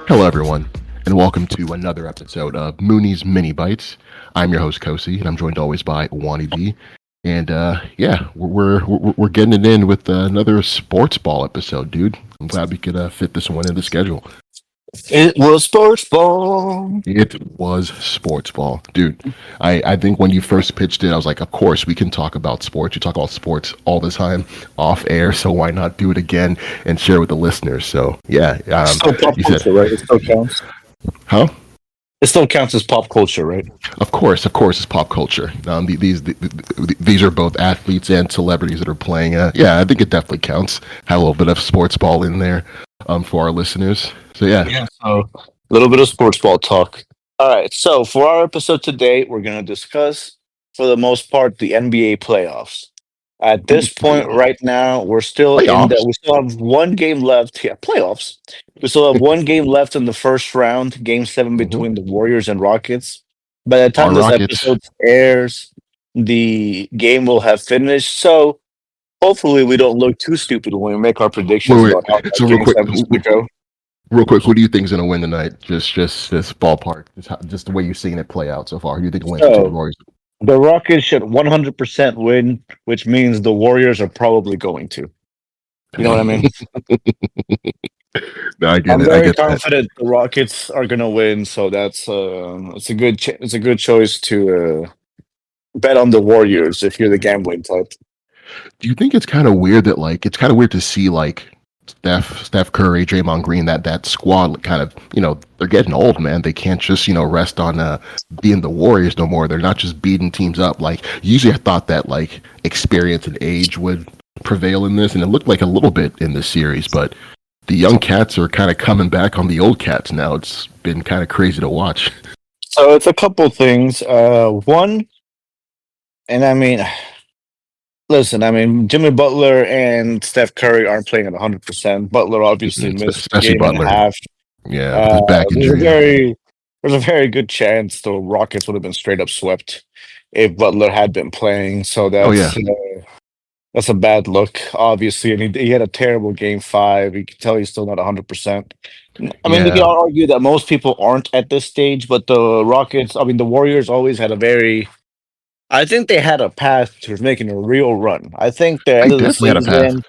Hello, everyone, and welcome to another episode of Mooney's Mini Bites. I'm your host, Kosi, and I'm joined always by Wani B. And yeah, we're getting it in with another Sportsball episode, dude. I'm glad we could fit this one in the schedule. It was Sportsball. It was Sportsball, dude. I think when you first pitched it, I was like, of course we can talk about sports. You talk about sports all the time off air, so why not do it again and share with the listeners? So yeah, It's still pop you said, culture, right? It still counts. huh? It still counts as pop culture, right? Of course, it's pop culture. These are both athletes and celebrities that are playing. Yeah, I think it definitely counts. Had a little bit of sports ball in there, for our listeners. So yeah, Yeah. So a little bit of sports ball talk. All right. So for our episode today, we're going to discuss, for the most part, the NBA playoffs. At this point, right now, we're still in the. playoffs. We still have one game left. Yeah, playoffs. We still have one game left in the first round, Game 7 Mhm. between the Warriors and Rockets. By the time Our this Rockets. episode airs, the game will have finished. So hopefully, we don't look too stupid when we make our predictions Wait, about how so that Game 7 is going to go. real quick, who do you think is going to win tonight? Just ballpark, just the way you've seen it play out so far. Who do you think wins between the So Warriors? the Rockets should 100% win, which means the Warriors are probably going to. You know what I mean? No, I get I'm it. I very get that. confident the Rockets are going to win, so that's it's a good it's a good choice to bet on the Warriors if you're the gambling type. Do you think it's kind of weird that it's kind of weird to see Steph Curry, Draymond Green, that squad kind of they're getting old, man. They can't just rest on being the Warriors no more. They're not just beating teams up. Like usually, I thought that experience and age would prevail in this, and it looked like a little bit in this series. But the young cats are kind of coming back on the old cats now. It's been kind of crazy to watch. So it's a couple things. One, and I mean, listen, I mean, Jimmy Butler and Steph Curry aren't playing at 100%. Butler obviously missed a Especially game and a Butler. half. Yeah, with his back There's a injury. very good chance the Rockets would have been straight up swept if Butler had been playing. So Oh yeah, that's a bad look, obviously. And he had a terrible game five. You can tell he's still not 100%. I mean, you can yeah, argue that most people aren't at this stage, but the Rockets, I mean, the Warriors always had a very, I think they had a path to making a real run. I think the they end of the definitely had a path. season,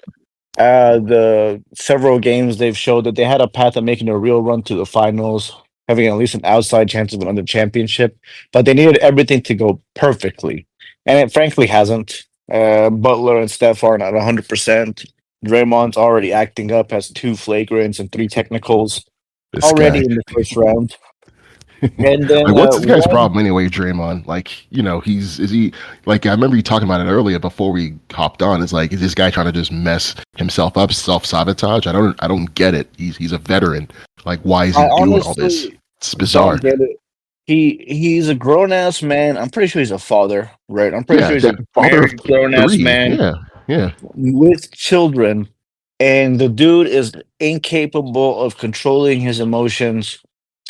the several games they've showed that they had a path of making a real run to the finals, having at least an outside chance of another championship. But they needed everything to go perfectly, and it frankly hasn't. Butler and Steph aren't at 100%. Draymond's already acting up, has two flagrants and three technicals This already guy. in the first round. And then Like, what's this guy's one, problem anyway, Draymond? Like, is he like? I remember you talking about it earlier before we hopped on. It's like, is this guy trying to just mess himself up, self sabotage? I don't get it. He's a veteran. Like, why is I he doing all this? honestly It's bizarre. don't get it. He's a grown ass man. I'm pretty sure he's a father, right? I'm pretty Yeah, sure he's a father of married grown ass three. man Yeah, yeah. with children, and the dude is incapable of controlling his emotions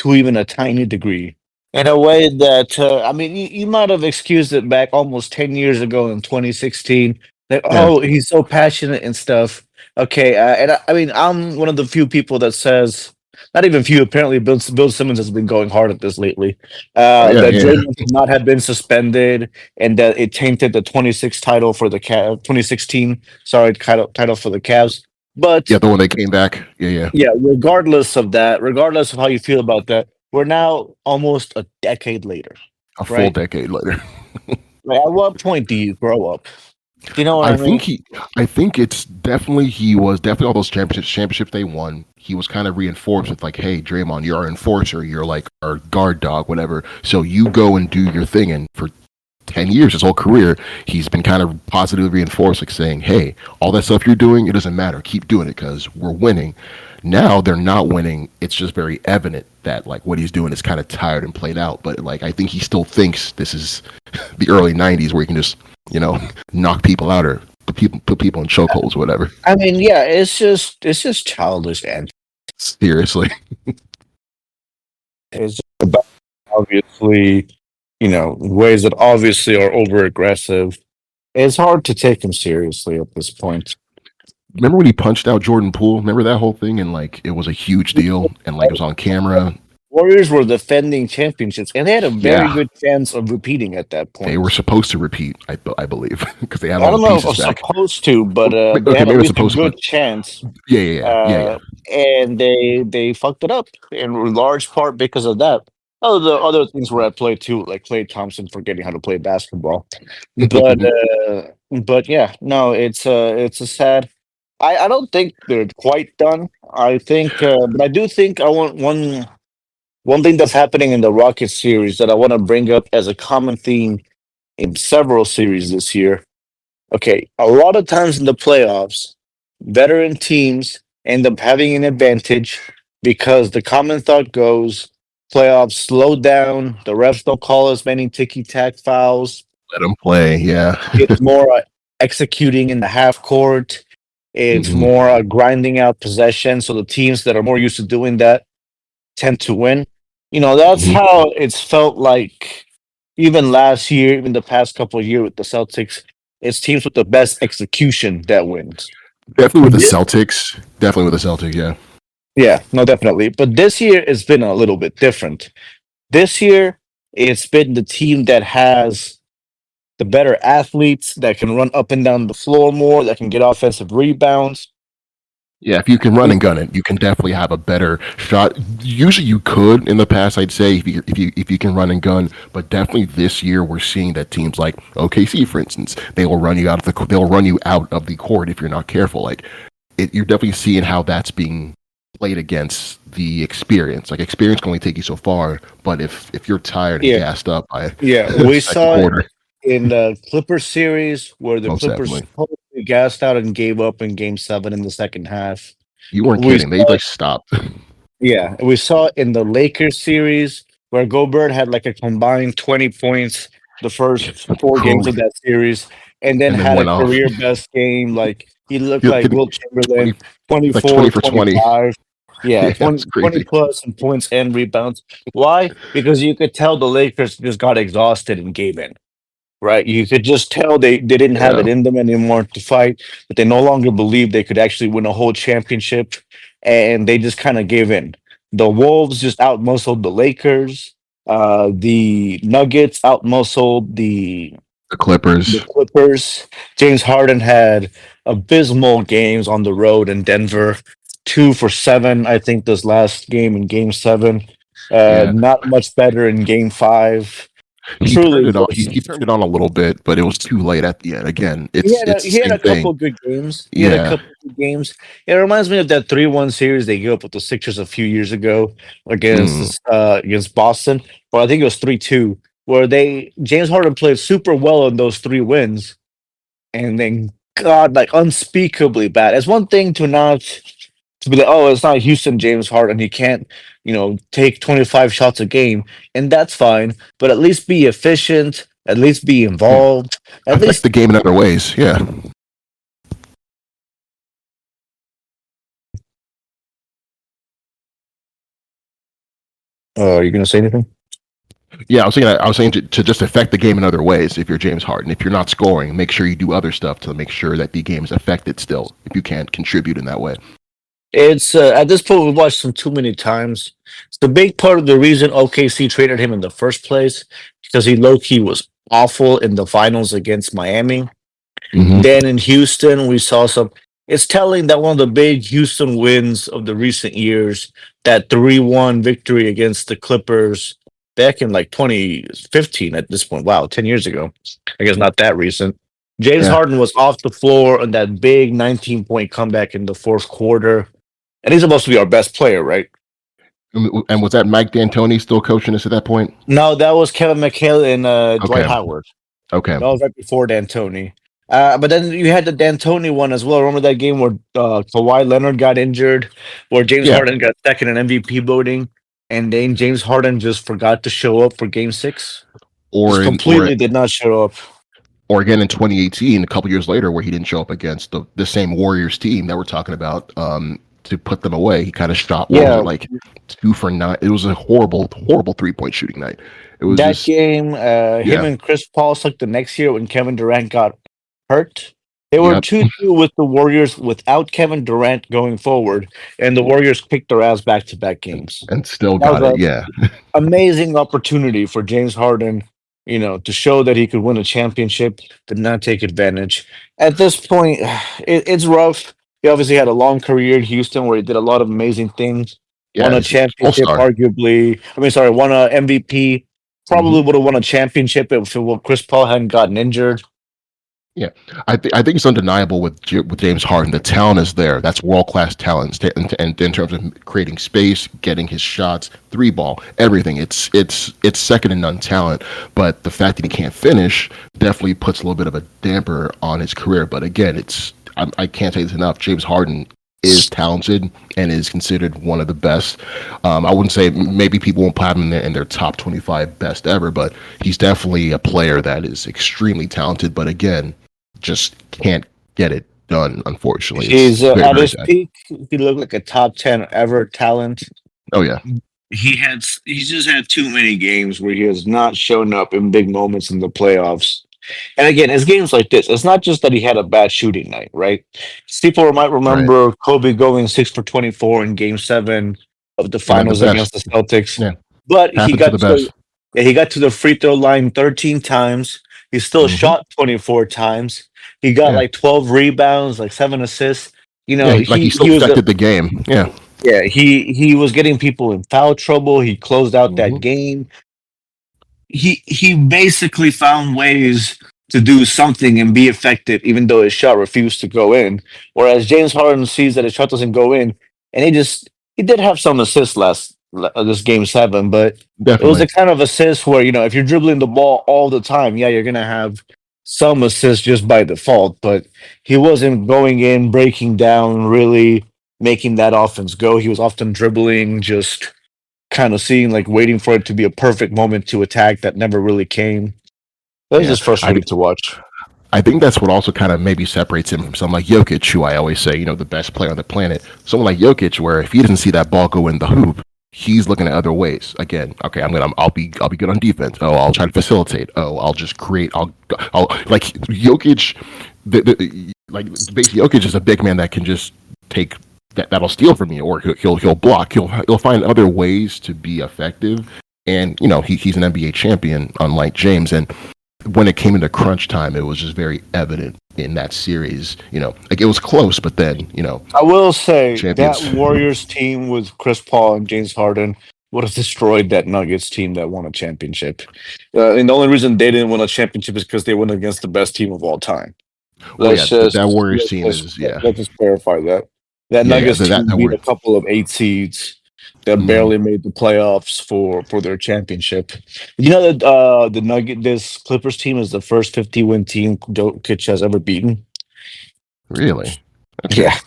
to even a tiny degree. In a way that I mean, you might have excused it back almost 10 years ago in 2016. Like, Yeah. oh, he's so passionate and stuff. Okay, and I mean, I'm one of the few people that says, not even few. Apparently, Bill Simmons has been going hard at this lately. Oh yeah, That yeah. Draymond should not have been suspended, and that it tainted the 26 title for the 2016. Sorry, title for the Cavs. But Yeah, the one that came back. Yeah, yeah. yeah, regardless of that, regardless of how you feel about that, we're now almost a decade later, A full right? decade later. Like, at what point do you grow up? Do you know what I I mean? think I think it's definitely he was definitely all those championships they won. He was kind of reinforced with like, hey, Draymond, you're our enforcer, you're like our guard dog, whatever. So you go and do your thing. And for 10 years, his whole career, he's been kind of positively reinforced, like saying, hey, all that stuff you're doing, it doesn't matter. Keep doing it because we're winning. Now they're not winning. It's just very evident that like what he's doing is kind of tired and played out. But like I think he still thinks this is the early '90s where you can just knock people out or put people in chokeholds, whatever. I mean, yeah, it's just childish, and Seriously, it's just about obviously, ways that obviously are over aggressive. It's hard to take him seriously at this point. Remember when he punched out Jordan Poole? Remember that whole thing? And like it was a huge deal, and like it was on camera. Warriors were defending championships, and they had a very Yeah, good chance of repeating at that they were point. supposed to repeat. I believe because they had I all the don't know if I pieces was back. supposed to, but they Okay, had maybe at it's least a supposed to, but good chance, yeah, yeah, yeah, yeah, yeah. uh, and they fucked it up in large part because of that. Oh, the other things were at play too, like Klay Thompson forgetting how to play basketball. But but yeah, no, it's a sad. I don't think they're quite done. I think, but I do think I want one thing that's happening in the Rockets series that I want to bring up as a common theme in several series this year. Okay, a lot of times in the playoffs, veteran teams end up having an advantage because the common thought goes playoffs slow down, the refs don't call as many ticky tack fouls, Let them play. Yeah. it's more executing in the half court, it's Hmm. more grinding out possession. So the teams that are more used to doing that tend to win. You know, that's Hmm. how it's felt like even last year, even the past couple of years with the Celtics. It's teams with the best execution that wins. Definitely with the This, Celtics. Definitely with the Celtics. Yeah. yeah, no, definitely. But this year it's been a little bit different. This year it's been the team that has the better athletes that can run up and down the floor more, that can get offensive rebounds. Yeah, if you can run and gun it, you can definitely have a better shot. Usually, you could in the past, I'd say, if you can run and gun. But definitely this year, we're seeing that teams like OKC, for instance, they'll run you out of the court if you're not careful. Like you're definitely seeing how that's being played against the experience. Like experience can only take you so far, but if you're tired and Yeah, gassed up by yeah. the We second saw it quarter, in the Clippers series where the most Clippers definitely, totally gassed out and gave up in game seven in the second half. you weren't We kidding. They saw like it, stopped. yeah, we saw it in the Lakers series where Gobert had like a combined 20 points the first four games of that series and then And then had a went off. career best game. Like he looked He, like he, Will 20, Chamberlain, twenty like four, 20 for twenty 20. five. Yeah, Yeah, it's 20 crazy. plus in points and rebounds. Why? Because you could tell the Lakers just got exhausted and gave in. Right? You could just tell they didn't have Yeah. it in them anymore to fight, that they no longer believed they could actually win a whole championship, and they just kind of gave in. The Wolves just outmuscled the Lakers. The Nuggets outmuscled The the Clippers. Clippers. James Harden had abysmal games on the road in Denver. 2 for 7, I think, this last game in Game Seven. Yeah. Not much better in Game Five. He turned Truly, it on. He turned it on a little bit, but it was too late at the end. Again, it's the he had same a couple thing. good games. He had a Yeah. couple good games. It reminds me of that 3-1 series they gave up with the Sixers a few years ago Mm. against Boston. Or I think it was 3-2, where they James Harden played super well in those three wins, and then God, like unspeakably bad. It's one thing to be like, oh, it's not Houston James Harden. He can't, take 25 shots a game, and that's fine. But at least be efficient. At least be Yeah. involved. At Affect least the game in other ways. Yeah. are you gonna say anything? Yeah, I was saying to just affect the game in other ways if you're James Harden. If you're not scoring, make sure you do other stuff to make sure that the game is affected still, if you can't contribute in that way. It's at this point we've watched him too many times. It's the big part of the reason OKC traded him in the first place because he low key was awful in the finals against Miami. Hmm. Then in Houston, we saw some. It's telling that one of the big Houston wins of the recent years, that 3-1 victory against the Clippers back in like 2015 at this point. Wow, 10 years ago. I guess not that recent. James Yeah. Harden was off the floor on that big 19-point comeback in the fourth quarter. And he's supposed to be our best player, right? And was that Mike D'Antoni still coaching us at that point? No, that was Kevin McHale and Dwight Okay. Howard. Okay. That was right before D'Antoni. But then you had the D'Antoni one as well. Remember that game where Kawhi Leonard got injured, where James Yeah. Harden got second in MVP voting, and then James Harden just forgot to show up for Game Six. Just Or in, or completely did not show up. or again in 2018, a couple years later, where he didn't show up against the same Warriors team that we're talking about, to put them away. He kind of shot, what was it, Yeah, like 2 for 9? It was a horrible, horrible 3-point shooting night. It was that just, game, him yeah, and Chris Paul, like the next year when Kevin Durant got hurt. They were Yep, 2-2 with the Warriors without Kevin Durant going forward, and the Warriors kicked their ass back to back games. and still That was got it. an Yeah, amazing opportunity for James Harden, to show that he could win a championship, did not take advantage. At this point, it's rough. He obviously had a long career in Houston where he did a lot of amazing things. Won yeah, a he's an all championship, star. arguably. I mean, sorry, won a MVP. Hmm. Probably would have won a championship if Chris Paul hadn't gotten injured. Yeah, I think it's undeniable with James Harden. The talent is there. That's world class talent, and in terms of creating space, getting his shots, three ball, everything. It's second to none talent. But the fact that he can't finish definitely puts a little bit of a damper on his career. But again, I can't say this enough. James Harden is talented and is considered one of the best. I wouldn't say maybe people won't put him in their top 25 best ever, but he's definitely a player that is extremely talented. But again, just can't get it done. Unfortunately, it's He's very at very his sad. peak. He looked like a top 10 ever talent. Oh yeah, He's just had too many games where he has not shown up in big moments in the playoffs. And again, it's games like this. It's not just that he had a bad shooting night, right? People might right. remember Kobe going 6 for 24 in Game 7 of the Yeah, the finals best. against the Celtics, Yeah, but happened to the best. he got to the free throw line 13 times. He still Hmm. shot 24 times. He got Yeah, like 12 rebounds, like 7 assists. yeah. Like he still He was affected the game. Yeah. he was getting people in foul trouble. He closed out that Hmm. game. He basically found ways to do something and be effective, even though his shot refused to go in. Whereas James Harden sees that his shot doesn't go in, and he did have some assists this game 7, but it was Definitely. the kind of assist where if you're dribbling the ball all the time, yeah, you're gonna have some assists just by default. But he wasn't going in, breaking down, really making that offense go. He was often dribbling, just kind of seeing like waiting for it to be a perfect moment to attack that never really came. That was Yeah. just I frustrating to watch. I think that's what also kind of maybe separates him from someone like Jokic, who I always say, the best player on the planet. Someone like Jokic, where if he doesn't see that ball go in the hoop, he's looking at other ways. Again, okay, I'll be good on defense. Oh, I'll try to facilitate. Oh, I'll just create. I'll like Jokic, like basically Jokic is a big man that can just take that'll steal from you, or he'll block. He'll find other ways to be effective. And he's an NBA champion, unlike James, and when it came into crunch time, it was just very evident in that series. Like it was close, but then I will say that champions. Warriors team with Chris Paul and James Harden would have destroyed that Nuggets team that won a championship. And the only reason they didn't win a championship is because they went against the best team of all time. Oh yeah, Let's that just Warriors team is let's just clarify that yeah, Nuggets that team beat a Warriors. couple of 8 seeds that Mm-hmm. barely made the playoffs for their championship. You know that this Clippers team is the first 50-win team Jokic has ever beaten. Really? Okay. Yeah,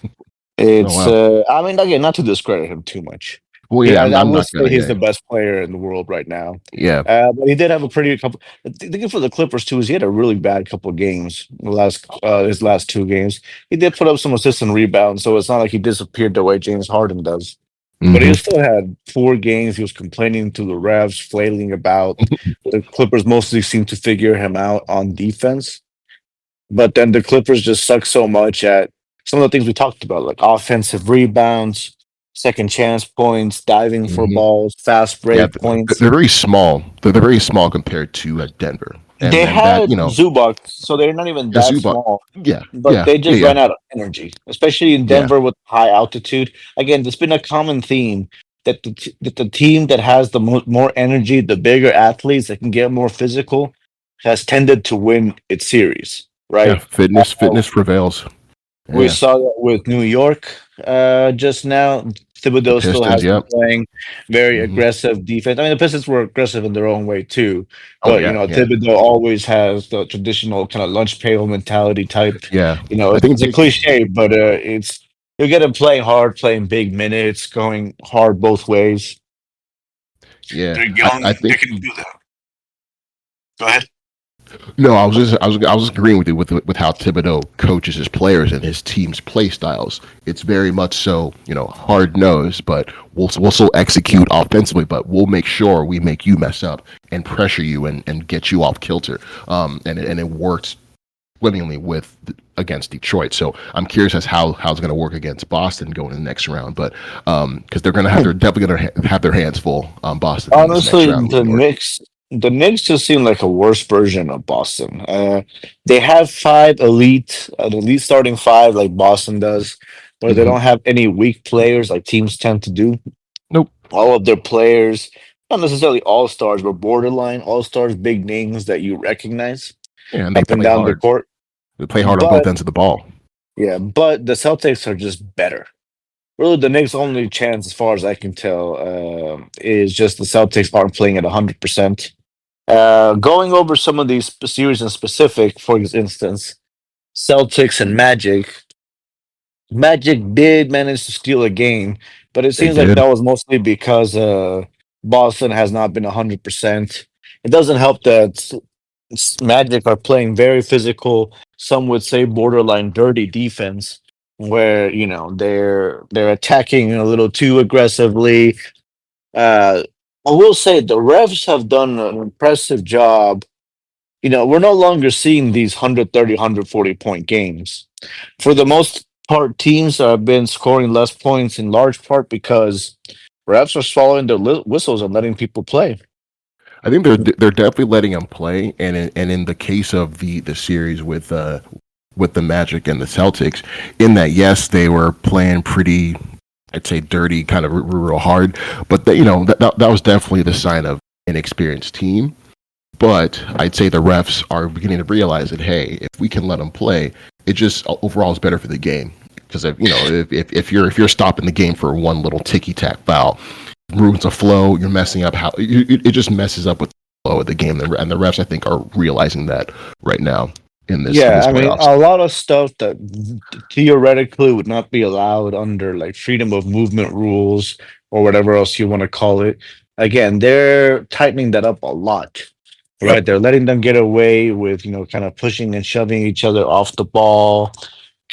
Oh it's. wow. I mean, again, not to discredit him too much. Well, yeah, I I'm would not say gonna. he's Yeah, the best player in the world right now. yeah. But he did have a pretty couple. The thing for the Clippers too is he had a really bad couple of games. His last 2 games, he did put up some assists and rebounds, so it's not like he disappeared the way James Harden does. But he Mm-hmm. still had 4 games. He was complaining to the refs, flailing about. The Clippers mostly seemed to figure him out on defense. But then the Clippers just suck so much at some of the things we talked about, like offensive rebounds, second chance points, diving for Mm-hmm. balls, fast Yeah, break points. they're very small. They're very small compared to Denver, and They then that had Zubac, so they're not even yeah, that Zubac. small, Yeah, but yeah, they yeah, just yeah, ran out of energy, especially in yeah. Denver with high altitude. Again, there's been a common theme that that the team that has the more energy, the bigger athletes that can get more physical, has tended to win its series, Yeah, right? fitness prevails. We Yeah, saw that with New York just now. the Thibodeau still Pistons. has been Yep. playing very Hmm. aggressive defense. I mean, the Pistons were aggressive in their own way too, Oh but yeah, yeah, Thibodeau always has the traditional kind of lunch pail mentality type. yeah. I think It's a big. cliche, but it's you get him playing hard, playing big minutes, going hard both ways. Yeah, They're young; I they think can do that. Go ahead. no. I was agreeing with you with how Thibodeau coaches his players and his team's play styles. It's very much so hard nosed, but we'll still execute offensively, but we'll make sure we make you mess up and pressure you and get you off kilter. And it works swimmingly with against Detroit. So I'm curious as how it's going to work against Boston going in the next round. But because they're definitely going to have their hands full on Boston in this next Honestly, round in New York. The Knicks just seem like a worse version of Boston. They have five elite, an elite starting five like Boston does, where they Hmm. don't have any weak players like teams tend to do. Nope. All of their players, not necessarily all stars, but borderline all stars, big names that you recognize Yeah, and they up and play down the hard. court. They play hard on both But ends of the ball. yeah, but the Celtics are just better. Really, the Knicks' only chance, as far as I can tell, is just the Celtics aren't playing at 100%. Going over some of these series in specific, for instance, Celtics and Magic. Magic did manage to steal a game, but it They seems like did. that was mostly because Boston has not been 100%. It doesn't help that Magic are playing very physical, some would say borderline dirty defense, where they're attacking a little too aggressively. Uh, I will say the refs have done an impressive job. We're no longer seeing these 130, 140 point games. For the most part, teams have been scoring less points in large part because refs are swallowing their whistles and letting people play. I think they're definitely letting him play, and in the case of the series with the Magic and the Celtics, in that yes they were playing pretty, I'd say dirty, kind of real hard, but that was definitely the sign of an experienced team. But I'd say the refs are beginning to realize that hey, if we can let them play, it just overall is better for the game. Because if you're stopping the game for one little ticky tack foul, ruins the flow. You're messing up how it just messes up with the flow of the game. And the refs, I think, are realizing that right now in Yeah, this I mean, playoffs. a lot of stuff that theoretically would not be allowed under like freedom of movement rules or whatever else you want to call it. Again, they're tightening that up a lot, Yep. right? They're letting them get away with, kind of pushing and shoving each other off the ball,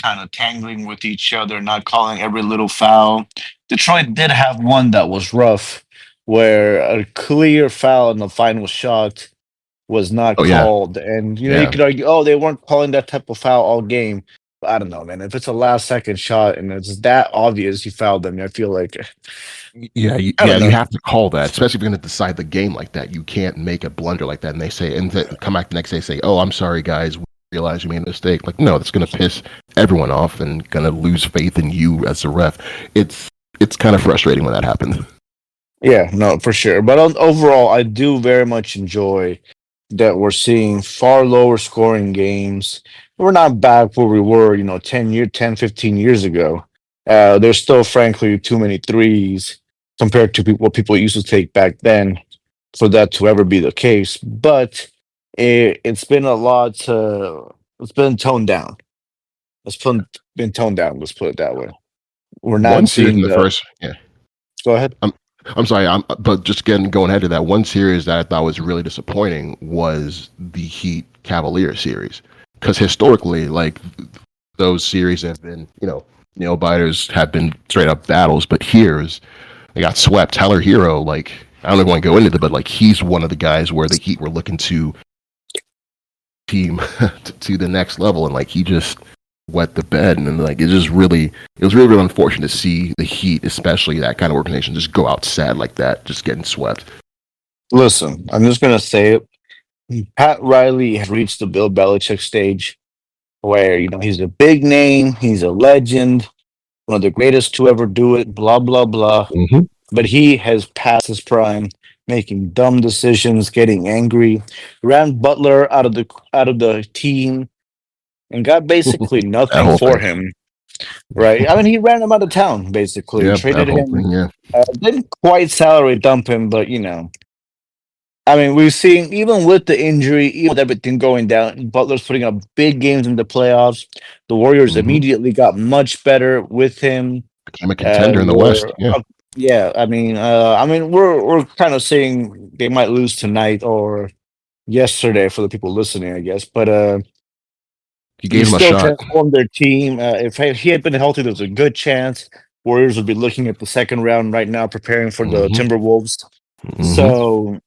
kind of tangling with each other, not calling every little foul. Detroit did have one that was rough, where a clear foul in the final shot was not Oh yeah. called. And you Yeah. could argue, oh, they weren't calling that type of foul all game. But I don't know, man. If it's a last second shot and it's that obvious you fouled them, I feel like Yeah, I don't you know. have to call that, especially if you're going to decide the game like that. You can't make a blunder like that, and they say, come back the next day, say, "Oh, I'm sorry, guys, we realized you made a mistake." Like, no, that's going to piss everyone off and going to lose faith in you as a ref. It's it's kind of frustrating when that happens. Yeah, no, for sure. But overall, I do very much enjoy that we're seeing far lower scoring games. We're not back where we were, 10, 15 years ago. There's still, frankly, too many threes compared to what people used to take back then for that to ever be the case. But it's been a lot, it's been toned down. Been toned down, let's put it that way. We're One not series in seeing the the. first, yeah. Go ahead. I'm sorry, but just going ahead to that one series that I thought was really disappointing was the Heat Cavalier series, because historically, like those series have been, nail biters have been straight up battles, but here's they got swept. Tyler Hero, like I don't even want to go into it, but like he's one of the guys where the Heat were looking to team to the next level, and like he just wet the bed, and then like it was really unfortunate to see the Heat, especially that kind of organization, just go out sad like that, just getting swept. Listen, I'm just gonna say it. Pat Riley has reached the Bill Belichick stage where he's a big name, he's a legend, one of the greatest to ever do it, blah blah blah. Mm-hmm. But he has passed his prime, making dumb decisions, getting angry, ran Butler out of the team, and got basically That nothing whole for thing. him. Right? I mean, he ran him out of town basically, Yeah, that traded whole him. thing. Yeah. Didn't quite salary dump him, but I mean, we've seen even with the injury, even with everything going down, Butler's putting up big games in the playoffs. The Warriors Mm-hmm. immediately got much better with him. Became a contender in the West. Were Yeah. Yeah, I mean, we're kind of saying they might lose tonight or yesterday for the people listening, I guess. But He he gave him a still shot. transformed their team. If he had been healthy, there's a good chance Warriors would be looking at the second round right now, preparing for the Mm-hmm. Timberwolves. Mm-hmm. So,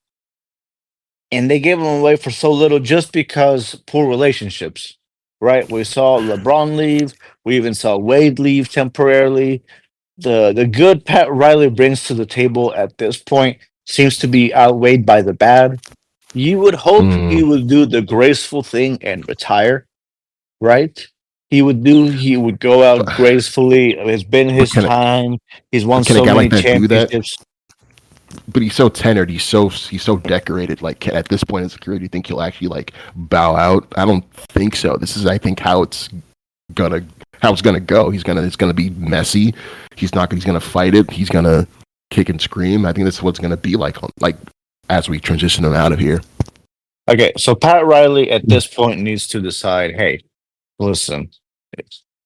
and they gave him away for so little just because poor relationships. right? We saw LeBron leave. We even saw Wade leave temporarily. The good Pat Riley brings to the table at this point seems to be outweighed by the bad. You would hope he Mm. would do the graceful thing and retire, right? He would go out gracefully. It's been But his time. He's won can a so guy many like that do that? championships. But he's so tenured. He's so decorated. Like at this point in his career, do you think he'll actually like bow out? I don't think so. This is, I think, gonna how it's gonna go. It's gonna be messy. He's gonna fight it. He's gonna kick and scream. I think that's what it's gonna be like as we transition him out of here. Okay, so Pat Riley at this point needs to decide, hey, listen,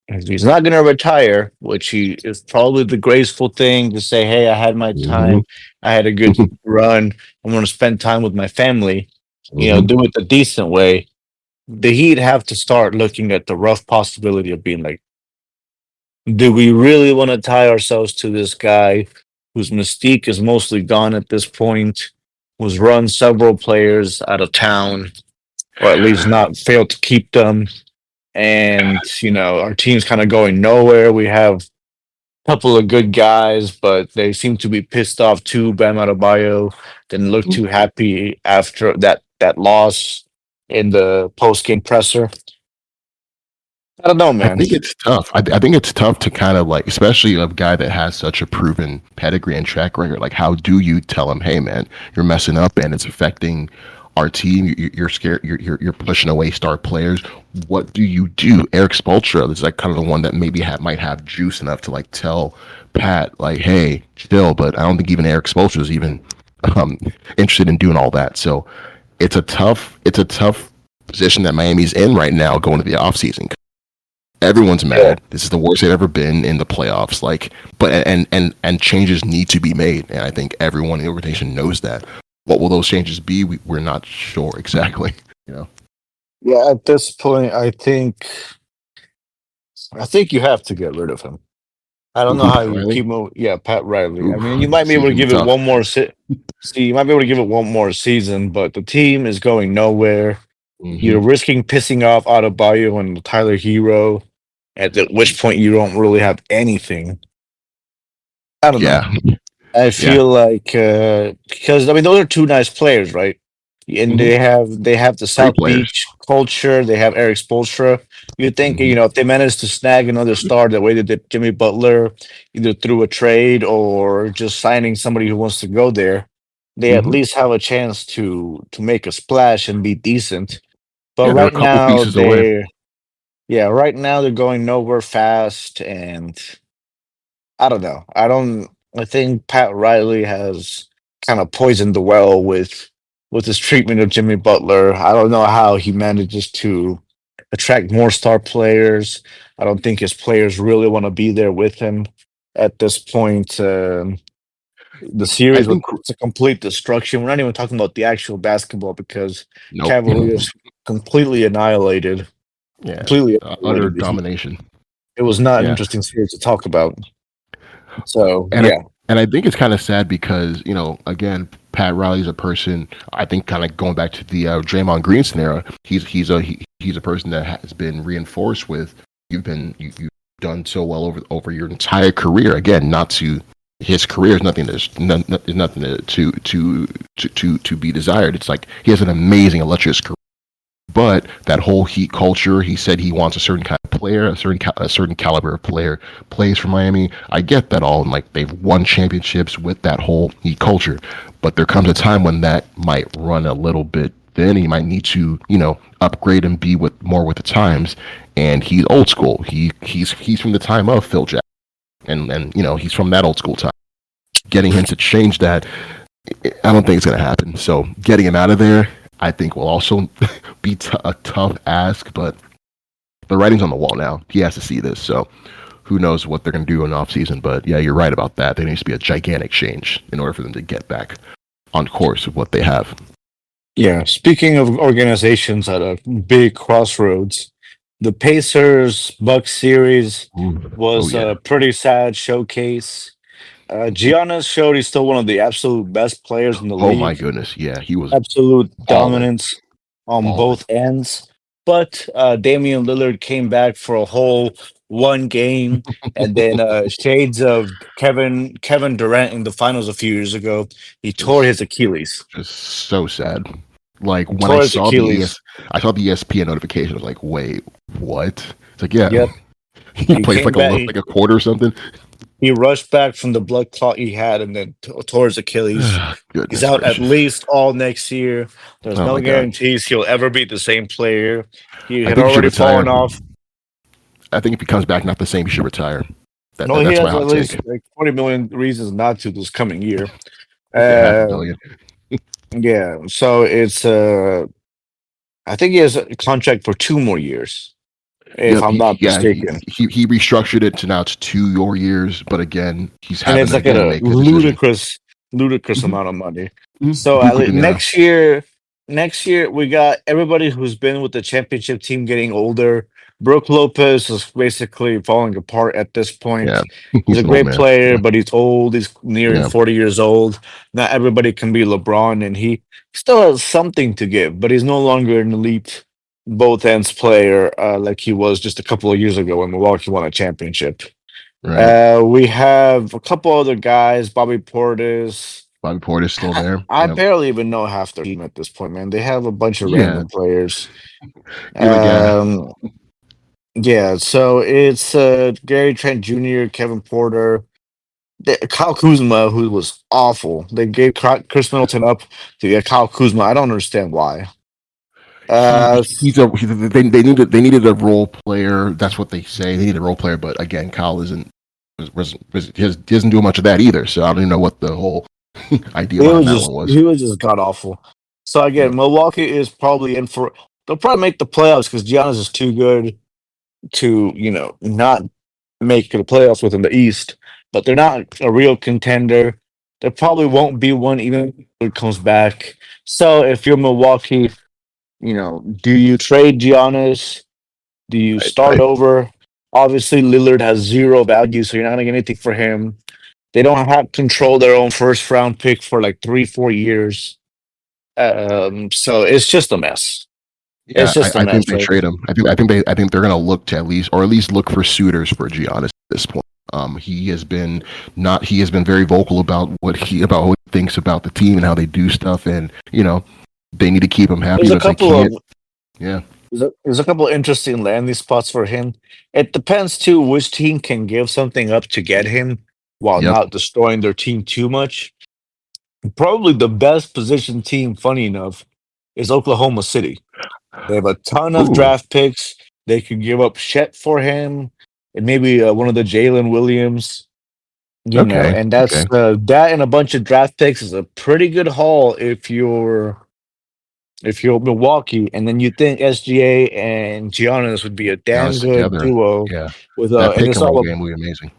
if he's not going to retire, which he is probably the graceful thing to say, hey, I had my Mm-hmm. time, I had a good run, I'm going to spend time with my family, Mm-hmm. do it the decent way. The Heat have to start looking at the rough possibility of being like, do we really want to tie ourselves to this guy whose mystique is mostly gone at this point, who's run several players out of town, or at least not failed to keep them? And our team's kind of going nowhere. We have a couple of good guys, but they seem to be pissed off too. Bam Adebayo didn't look too happy after that loss in the post game presser. I don't know, I man. think it's tough. I think it's tough to kind of like, especially a guy that has such a proven pedigree and track record. Like, how do you tell him, "Hey, man, you're messing up and it's affecting our team. You're scared. You're pushing away star players. What do you do?" Eric Spoelstra is like kind of the one that maybe might have juice enough to like tell Pat, like, "Hey, chill." But I don't think even Eric Spoelstra is even um, interested in doing all that. So it's a tough position that Miami's in right now going to the offseason. Everyone's Yeah. mad. This is the worst they've ever been in the playoffs. Like, but and changes need to be made, and I think everyone in the organization knows that. What will those changes be? We're not sure exactly. You know, Yeah, at this point, I think you have to get rid of him. I don't know who, how Pat you Riley? keep moving. Yeah, Pat Riley. I Oof, mean, you might be see, able it's to gonna be give it tough. one more see, you might be able to give it one more season, but the team is going nowhere. Hmm. You're risking pissing off Adebayo and Tyler Hero, which point you don't really have anything. I don't know. Yeah, I yeah. feel like because I mean those are two nice players, right? And Hmm. they have the Great South players. Beach culture. They have Eric Spoelstra. You think Hmm. if they manage to snag another star the way they did Jimmy Butler, either through a trade or just signing somebody who wants to go there, they at Hmm. least have a chance to make a splash and be decent. But Yeah, they're a right couple now pieces away. they're going nowhere fast, and I don't know. I think Pat Riley has kind of poisoned the well with his treatment of Jimmy Butler. I don't know how he manages to attract more star players. I don't think his players really want to be there with him at this point. The I series was think it's a complete destruction. We're not even talking about the actual basketball because nope. Cavaliers completely annihilated, Yeah, completely utter annihilated the Heat. domination. It was not an Yeah. interesting series to talk about. So and I, yeah, and I think it's kind of sad because again, Pat Riley's a person. I think kind of going back to the Draymond Green scenario, he's a person that has been reinforced with you've done so well over your entire career. Again, not to his career is nothing. There's nothing to be desired. It's like he has an amazing, illustrious career. But that whole Heat culture, he said he wants a certain kind of player, a certain caliber of player plays for Miami. I get that all, and like they've won championships with that whole Heat culture. But there comes a time when that might run a little bit thin. He might need to, upgrade and be with the times. And he's old school. He's from the time of Phil Jackson, and he's from that old school time. Getting him to change that, I don't think it's going to happen. So getting him out of there, I think, will also be a tough ask. But the writing's on the wall now. He has to see this. So who knows what they're going to do in the offseason. But yeah, you're right about that. There needs to be a gigantic change in order for them to get back on course with what they have. yeah. Speaking of organizations at a big crossroads, the Pacers Bucks series Ooh. Oh, was yeah. a pretty sad showcase. Giannis showed he's still one of the absolute best players in the Oh, my league. goodness. Yeah, he was Absolute balling. dominance on Balling. both ends. But Damian Lillard came back for a whole one game, and then shades of Kevin Durant in the finals a few years ago. He tore Just his Achilles. just so sad. Like He when I tore his saw Achilles. I saw the ESPN notification. I was like, wait, what? It's like, yeah, Yep. he He plays came like back. like a quarter or something. He rushed back from the blood clot he had, and then tore his Achilles. He's Goodness out at gracious! least all next year. There's Oh no my god! guarantees he'll ever be the same player. He I had think he should already retire. fallen off. I think if he comes back not the same, he should retire. No, he That's my has at hot least take. like 20 million reasons not to this coming year. Okay, half a Uh, billion. yeah, so it's I think he has a contract for 2 more years, if Yep. I'm not mistaken. He restructured it to now it's 2 years, but again, he's And having it's to like at again a make the decision. ludicrous Mhm, amount of money. mhm. So Brooklyn, yeah, next year we got everybody who's been with the championship team getting older. Brooke Lopez is basically falling apart at this yeah. point. He's He's a an old great man. player, but he's old. He's nearing Yeah, 40 years old. Not everybody can be LeBron, and he still has something to give, but he's no longer an elite both ends player like he was just a couple of years ago when Milwaukee won a championship. right. We have a couple other guys, Bobby Portis. Bobby Portis still there. I Yeah, barely even know half their team at this point, man. They have a bunch of yeah. random players. You're like, yeah. Um, yeah, so it's Gary Trent Jr., Kevin Porter, Kyle Kuzma, who was awful. They gave Chris Middleton up to get Kyle Kuzma. I don't understand why. Uh, They needed a role player. That's what they say. They need a role player, but again, Kyle he doesn't do much of that either. So I don't even know what the whole idea behind that one was. he was just god awful. So Yep. again, Milwaukee is probably in for. They'll probably make the playoffs because Giannis is too good to not make the playoffs within the East, but they're not a real contender. There probably won't be one even if it comes back. So if you're Milwaukee, do you trade Giannis? Do you Right, start right. over? Obviously, Lillard has zero value, so you're not gonna get anything for him. They don't have control their own first round pick for like 3, 4 years. So it's just a mess. It's Yeah, just a I mess, think they right? trade him. I think they're going to look to at least look for suitors for Giannis at this point. He has been not he has been very vocal about what he thinks about the team and how they do stuff, and they need to keep him happy, There's a but if they couple can't, of yeah, there's a couple interesting landing spots for him. It depends too which team can give something up to get him while yep. not destroying their team too much. Probably the best positioned team, funny enough, is Oklahoma City. They have a ton of Ooh, draft picks. They could give up Shet for him, and maybe one of the Jalen Williams. okay, And okay. that and a bunch of draft picks is a pretty good haul if you're Milwaukee, and then you think SGA and Giannis would be a damn Giannis good together, duo yeah. with That and pick they and still roll have a game will be amazing.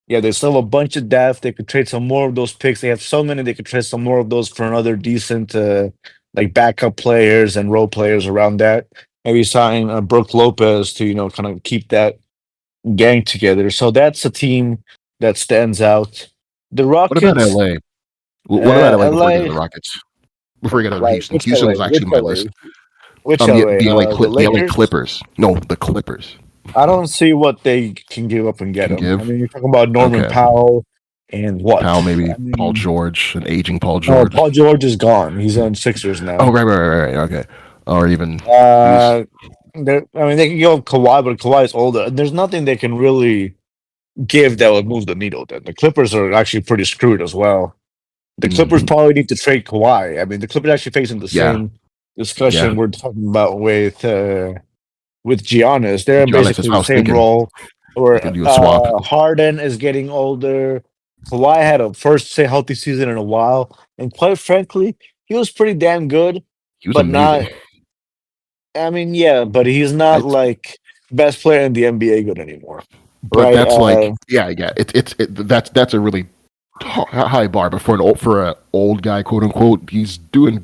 yeah, they still have a bunch of depth. They could trade some more of those picks. They have so many they could trade some more of those for another decent like backup players and role players around that. Maybe sign Brooke Lopez to kind of keep that gang together. So that's a team that stands out. The What about Rockets, LA? What about LA before we get to LA, the Rockets? Before we get to like Houston, Houston was which actually my LA, list. which LA, the The LA Lakers. Clippers. No, the Clippers I don't see what they can give up and get can him. I give. mean, you're talking about Norman Okay, Powell and Powell, what? maybe I Paul mean, George, an aging Paul no, George. Paul George is gone. He's on Sixers Oh, now. right. Okay, or even who's Uh, I mean, they can go Kawhi, but Kawhi is older. There's nothing they can really give that would move the needle. Then the Clippers are actually pretty screwed as well. The Clippers mm, probably need to trade Kawhi. I mean, the Clippers actually facing the yeah, same yeah. discussion we're talking about with Giannis. They're in Giannis, that's basically what I the was same thinking. role. They Where could do a swap. Harden is getting older. Kawhi had a first say healthy season in a while, and quite frankly, he was pretty damn good, He was but amazing. not. I mean, yeah, but he's not It's like best player in the NBA good anymore, but right? that's like yeah. That's a really high bar. But for an old guy, quote unquote, he's doing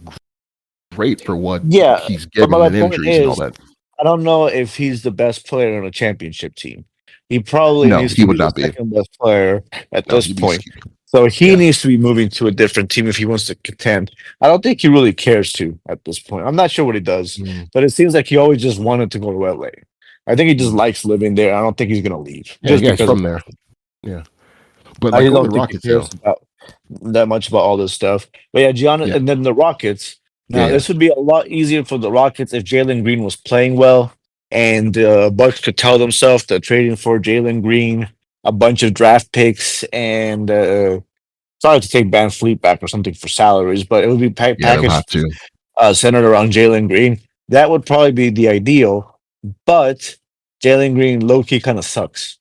great for what Yeah, he's but given my and point injuries and all is, that. I don't know if he's the best player on a championship team. He probably No, needs he to be would the not be. second best player at No, this he'd be point. So he Yeah. needs to be moving to a different team if he wants to contend. I don't think he really cares to at this point. I'm not sure what he does, Mm, but it seems like he always just wanted to go to LA. I think he just mm. likes living there. I don't think he's gonna leave Yeah, just yeah, he's because of from there. Yeah, but I like just going to don't think he Rockets though. cares about that much about all this stuff. But yeah, Giannis, Yeah, and then the Rockets. yeah, Now yeah. this would be a lot easier for the Rockets if Jalen Green was playing well, and Bucks could tell themselves that trading for Jalen Green, a bunch of draft picks, and sorry to take Van Fleet back or something for salaries, but it would be Yeah, they'll have packaged to. centered around Jalen Green. That would probably be the ideal, but Jalen Green low key kind of sucks,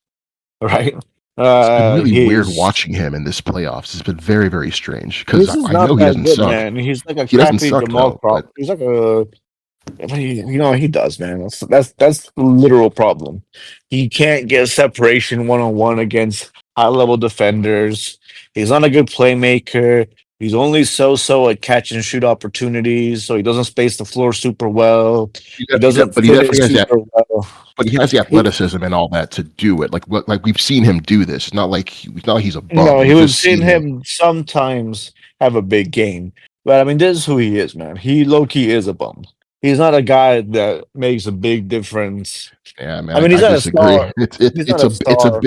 right? It's been really weird He's watching him in this playoffs. It's been very, very strange because This is I not know he that doesn't good, suck. man. He's like a He doesn't crappy suck Jamal though, but Crawford. He's like a, he does, man. That's the literal problem. He can't get separation one on one against high level defenders. He's not a good playmaker. He's only so at catch and shoot opportunities, so he doesn't space the floor super well. He doesn't but he finish definitely has that. super well. But he has the He, athleticism and all that to do it. Like we've seen him do this. It's not like he's a bum. no, he We've was just seeing seen him. him sometimes have a big game. But I mean, this is who he is, man. He low key is a bum. He's not a guy that makes a big difference. Yeah, man, I mean, I he's not a disagree. star. He's not a star.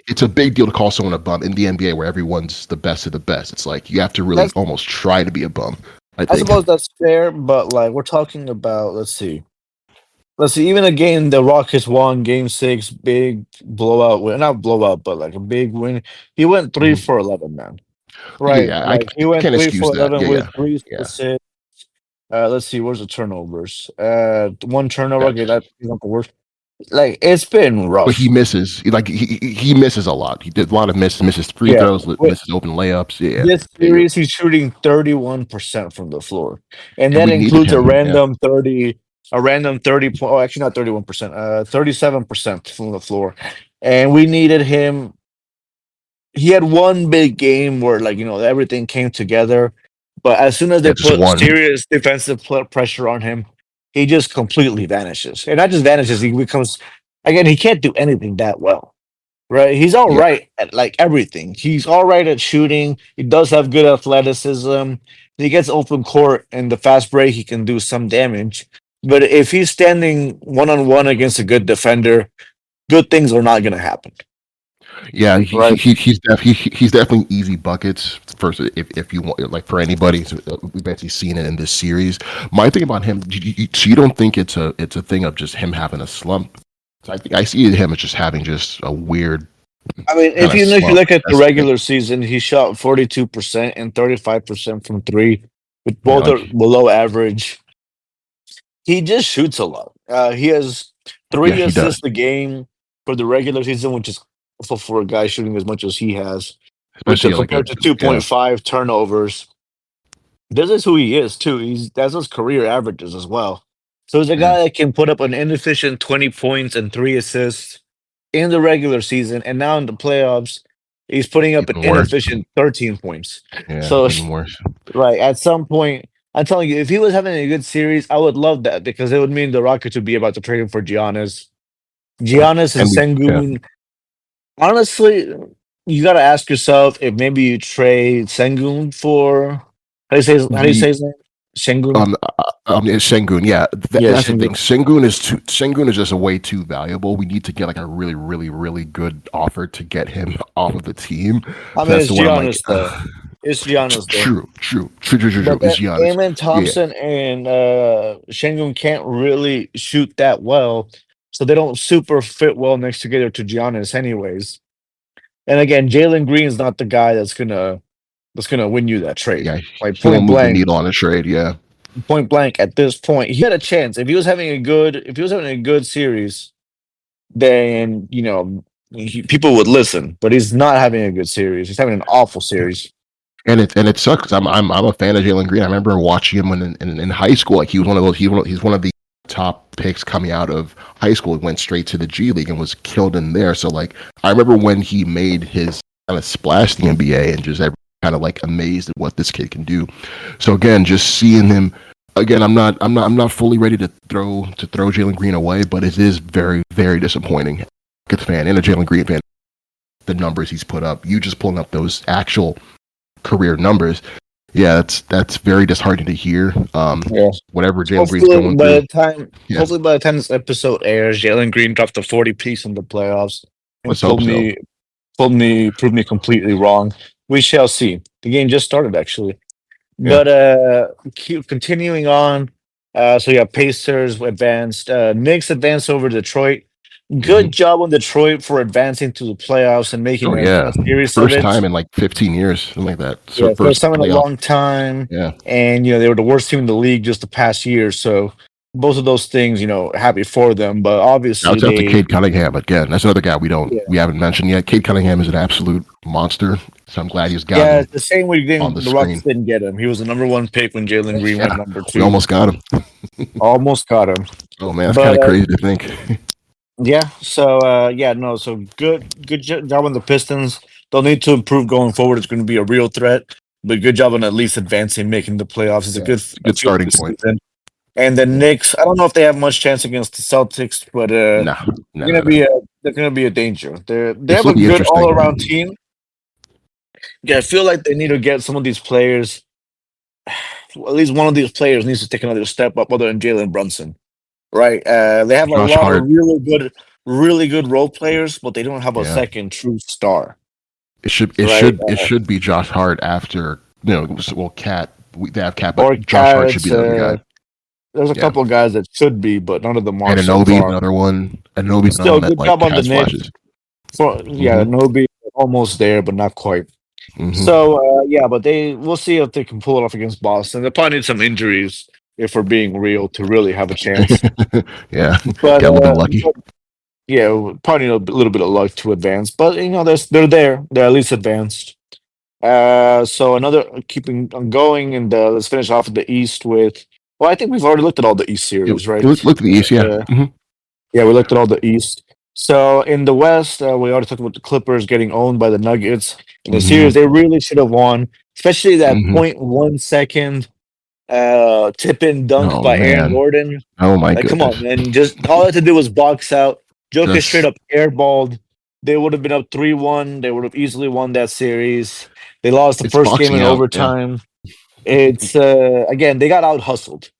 It's a big deal to call someone a bum in the NBA where everyone's the best of the best. It's like you have to really That's almost try to be a bum. I I think. suppose that's fair, but like we're talking about, let's see. Even a game the Rockets won, Game 6, big blowout win, not blowout, but like a big win. He went three Mhm. for 11, man. Yeah, Right? yeah, Like he I went can't three excuse for that. 11 Yeah, with yeah, three yeah, assists. Let's see. Where's the turnovers? One turnover. yeah. Okay, that's not the worst. Like it's been But he rough. misses. Like he misses a lot. He did a lot of misses free Yeah. throws, misses open layups. Yeah, This yeah, you're, series, he's shooting 31% from the floor, and and that we needed includes a him. Yeah, random 30, a random 30 point. Oh, actually, not 31%, 37% from the floor. And we needed him. He had one big game where, like, everything came together. But as soon as yeah, they just put one. serious defensive pressure on him, he just completely vanishes. And not just vanishes, he becomes, again, he can't do anything that well. Right, he's all Yeah, right at like everything. He's all right at shooting. He does have good athleticism. He gets open court and the fast break. He can do some damage. But if he's standing one on one against a good defender, good things are not going to happen. yeah. Right? He's definitely easy buckets. First, if you want, like for anybody, so, we've actually seen it in this series. My thing about him, so you don't think it's a thing of just him having a slump? So I see him as just having just a weird I mean, kind of if you slump. look at the That's the thing. regular season, he shot 42% and 35% from three, with Yeah, both like are below average. He just shoots a lot. He has yeah, three he does. assists a game for the regular season, which is awful for a guy shooting as much as he has, which Especially like a compared to yeah. 2.5 turnovers. This is who he is too. That's his career averages as well. So he's a Yeah. guy that can put up an inefficient 20 points and three assists in the regular season, and now in the playoffs, he's putting up an Even worse. inefficient 13 points. Yeah, So even worse. right. At some point, I'm telling you, if he was having a good series, I would love that because it would mean the Rockets would be about to trade him for Giannis. Giannis and And we yeah. Sengun. Honestly, you got to ask yourself if maybe you trade Sengun for how do you say We his name? Sengun. it's Sengun, yeah. Yeah, That's the thing. Sengun. Sengun is just a way too valuable. We need to get like a really, really, really good offer to get him off of the team. I So mean, that's it's the one I'm like, Giannis though. It's Giannis though. true. But It's then Giannis. Amen Yeah, Thompson and Sengun can't really shoot that well, so they don't super fit well next together to Giannis, anyways. And again, Jalen Green's not the guy that's gonna win you that trade. yeah. Like He won't move the needle on a trade. Yeah, point blank. At this point, he had a chance. If he was having a good series, then people would listen. But he's not having a good series. He's having an awful series. and it sucks. 'Cause I'm a fan of Jalen Green. I remember watching him when in high school. Like he was one of those. He's one of the top picks coming out of high school. He went straight to the G League and was killed in there. So like I remember when he made his kind of splash in the NBA and just kind of like amazed at what this kid can do. So again, just seeing him again, I'm not fully ready to throw Jalen Green away, but it is very, very disappointing. Good fan and a Jalen Green fan. The numbers he's put up, you just pulling up those actual career numbers. Yeah, that's very disheartening to hear. Yeah. Whatever Jalen Green's Hopefully going by through. the time Yeah, hopefully by the time this episode airs, Jalen Green dropped a 40 piece in the playoffs and let's hope so. proved me completely wrong. We shall see. The game just started actually. Yeah. But keep continuing on. So yeah, Pacers advanced. Knicks advanced over Detroit. Hmm. Good job on Detroit for advancing to the playoffs and making Oh yeah, a series of first it. time in like 15 years, something like that. So Yeah, first first time in a playoff. long time. Yeah. And they were the worst team in the league just the past year. So both of those things, happy for them. But obviously Shouts out to they Cade Cunningham again. That's another guy yeah. we haven't mentioned yet. Cade Cunningham is an absolute monster. So I'm glad he's Yeah, gotten it's the same way on the the Rockets screen. didn't get him. He was the number one pick when Jalen Green went Yeah, number we two. almost got him. Almost got him. Oh man, that's kind But of crazy to think. yeah, so no, so good job on the Pistons. They'll need to improve going forward. It's going to be a real threat, but good job on at least advancing, making the playoffs. It's a Yeah, good it's a good feel for starting the point. season. And the Yeah. Knicks, I don't know if they have much chance against the Celtics, but No, no, they're no, gonna no. be a danger. They This have will a be good all interesting. around team. Yeah, I feel like they need to get some of these players. At least one of these players needs to take another step up, other than Jalen Brunson. Right? They have a Josh lot of Hart. really good role players, but they don't have a Yeah, second true star. it Right? should it should be Josh Hart after well Cat they have Cat, Or but Josh Hart should be cats. the other guy. There's a Yeah, couple of guys that should be, but none of them are and so Anobi's far. another one. Anobi's another Still, one that good like job on the has Knicks. flashes. Yeah, Hmm. Nobi almost there, but not quite. Hmm. So yeah, but we'll see if they can pull it off against Boston. They'll probably need some injuries if we're being real to really have a chance. Yeah, But got a little bit lucky. yeah, we probably need a little bit of luck to advance. But they're there. They're at least advanced. So another keeping on going, and let's finish off with the East with. Well, I think we've already looked at all the East Yeah, series, right? look at the East. Yeah. Uh, Hmm. yeah, we looked at all the East. So in the West, we already talked about the Clippers getting owned by the Nuggets in the Hmm. series. They really should have won, especially that Hmm. point 1 second tip in dunk Oh by Aaron man. Gordon. Oh my Like, come on, goodness. man! Just all I had to do was box out. Jokic straight Just up airballed. They would have been up 3-1. They would have easily won that series. They lost the it's first game boxing in out. Yeah. overtime. It's again, they got out hustled.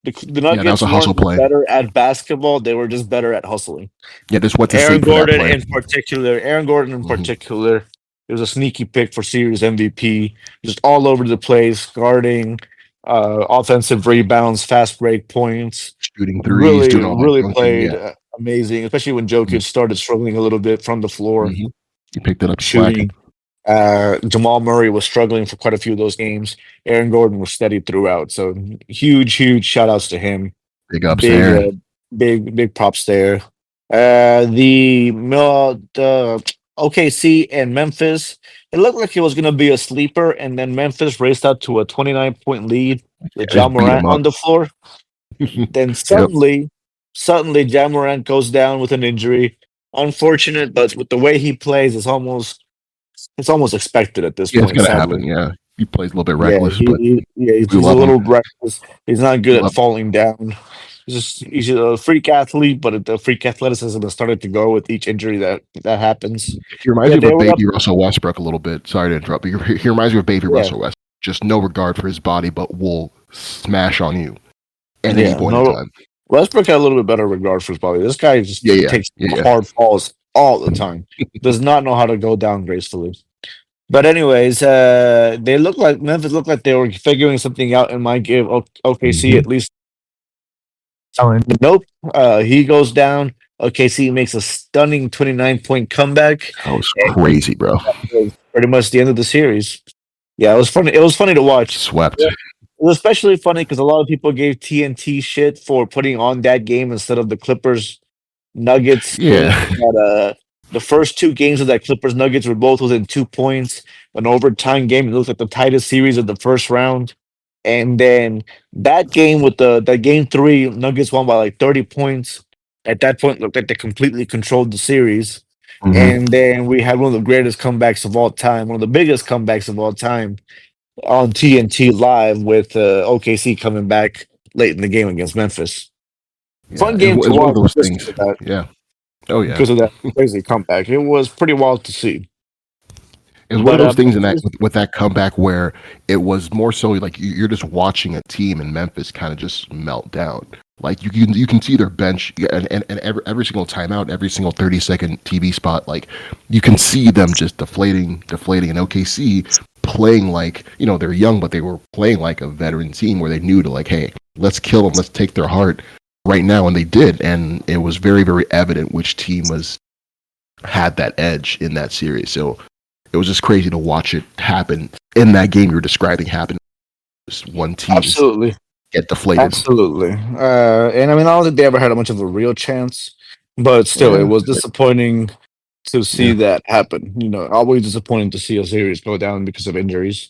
The Yeah, that was Nuggets a hustle weren't play. better at basketball; they were just better at hustling. Yeah, just went to sleep for that play. Aaron Gordon in Hmm. particular, it was a sneaky pick for series MVP. Just all over the place, guarding, offensive rebounds, fast break points. Shooting threes, Really, doing all that really dunking. played Yeah. amazing, especially when Jokic started struggling a little bit from the floor Mm-hmm. He picked it up slacking. shooting. Jamal Murray was struggling for quite a few of those games. Aaron Gordon was steady throughout. So huge shout outs to him. Big ups Big, there. big props there. The OKC and Memphis. It looked like it was going to be a sleeper, and then Memphis raced out to a 29-point lead with Yeah, Ja just beat Morant him up. on the floor. Then Yep. suddenly, Ja Morant goes down with an injury. Unfortunate, but with the way he plays, it's almost expected at this Yeah, it's point. gonna happen. Sadly, Yeah, he plays a little bit yeah, reckless, but we he's a love him. little reckless. He's not We good at love. falling down. He's a freak athlete, but the freak athleticism has started to go with each injury that happens. He reminds Yeah, me of they a were up. baby Russell Westbrook a little bit. Sorry to interrupt, but he reminds me of baby Yeah, Russell Westbrook. Just no regard for his body, but will smash on you at any yeah. point in No, time. Westbrook had a little bit better regard for his body. This guy just Yeah, yeah, takes yeah, hard falls all the time. Does not know how to go down gracefully. But anyways, they look like Memphis looked like they were figuring something out and might give yeah. OKC at least. Nope. He goes down. OKC makes a stunning 29-point comeback. That was And crazy, bro. that was pretty much the end of the series. Yeah, it was funny. It was funny to watch. Swept. Yeah. It was especially funny because a lot of people gave TNT shit for putting on that game instead of the Clippers Nuggets game. Yeah. The first two games of that Clippers Nuggets were both within 2 points. An overtime game. It looked like the tightest series of the first round. And then that game with that game three, Nuggets won by like 30 points. At that point, looked like they completely controlled the series. Hmm. And then we had one of the greatest comebacks of all time, one of the biggest comebacks of all time on TNT Live with OKC coming back late in the game against Memphis. Yeah, Fun game to it's one of watch those just things. Yeah. Oh yeah. because of that crazy comeback. It was pretty wild to see. It was one of But those things in that Memphis, with that comeback where it was more so like you're just watching a team in Memphis kind of just melt down. Like you can see their bench and every single timeout, every single 30-second TV spot, like you can see them just deflating. And OKC playing like they're young, but they were playing like a veteran team where they knew to like, hey, let's kill them, let's take their heart right now, and they did, and it was very very evident which team was had that edge in that series. So it was just crazy to watch it happen in that game you were describing happen. Just one team absolutely, get deflated. absolutely. And I mean, I don't think they ever had much of a real chance, but still, it Yeah, was disappointing to see yeah, that happen. Always disappointing to see a series go down because of injuries.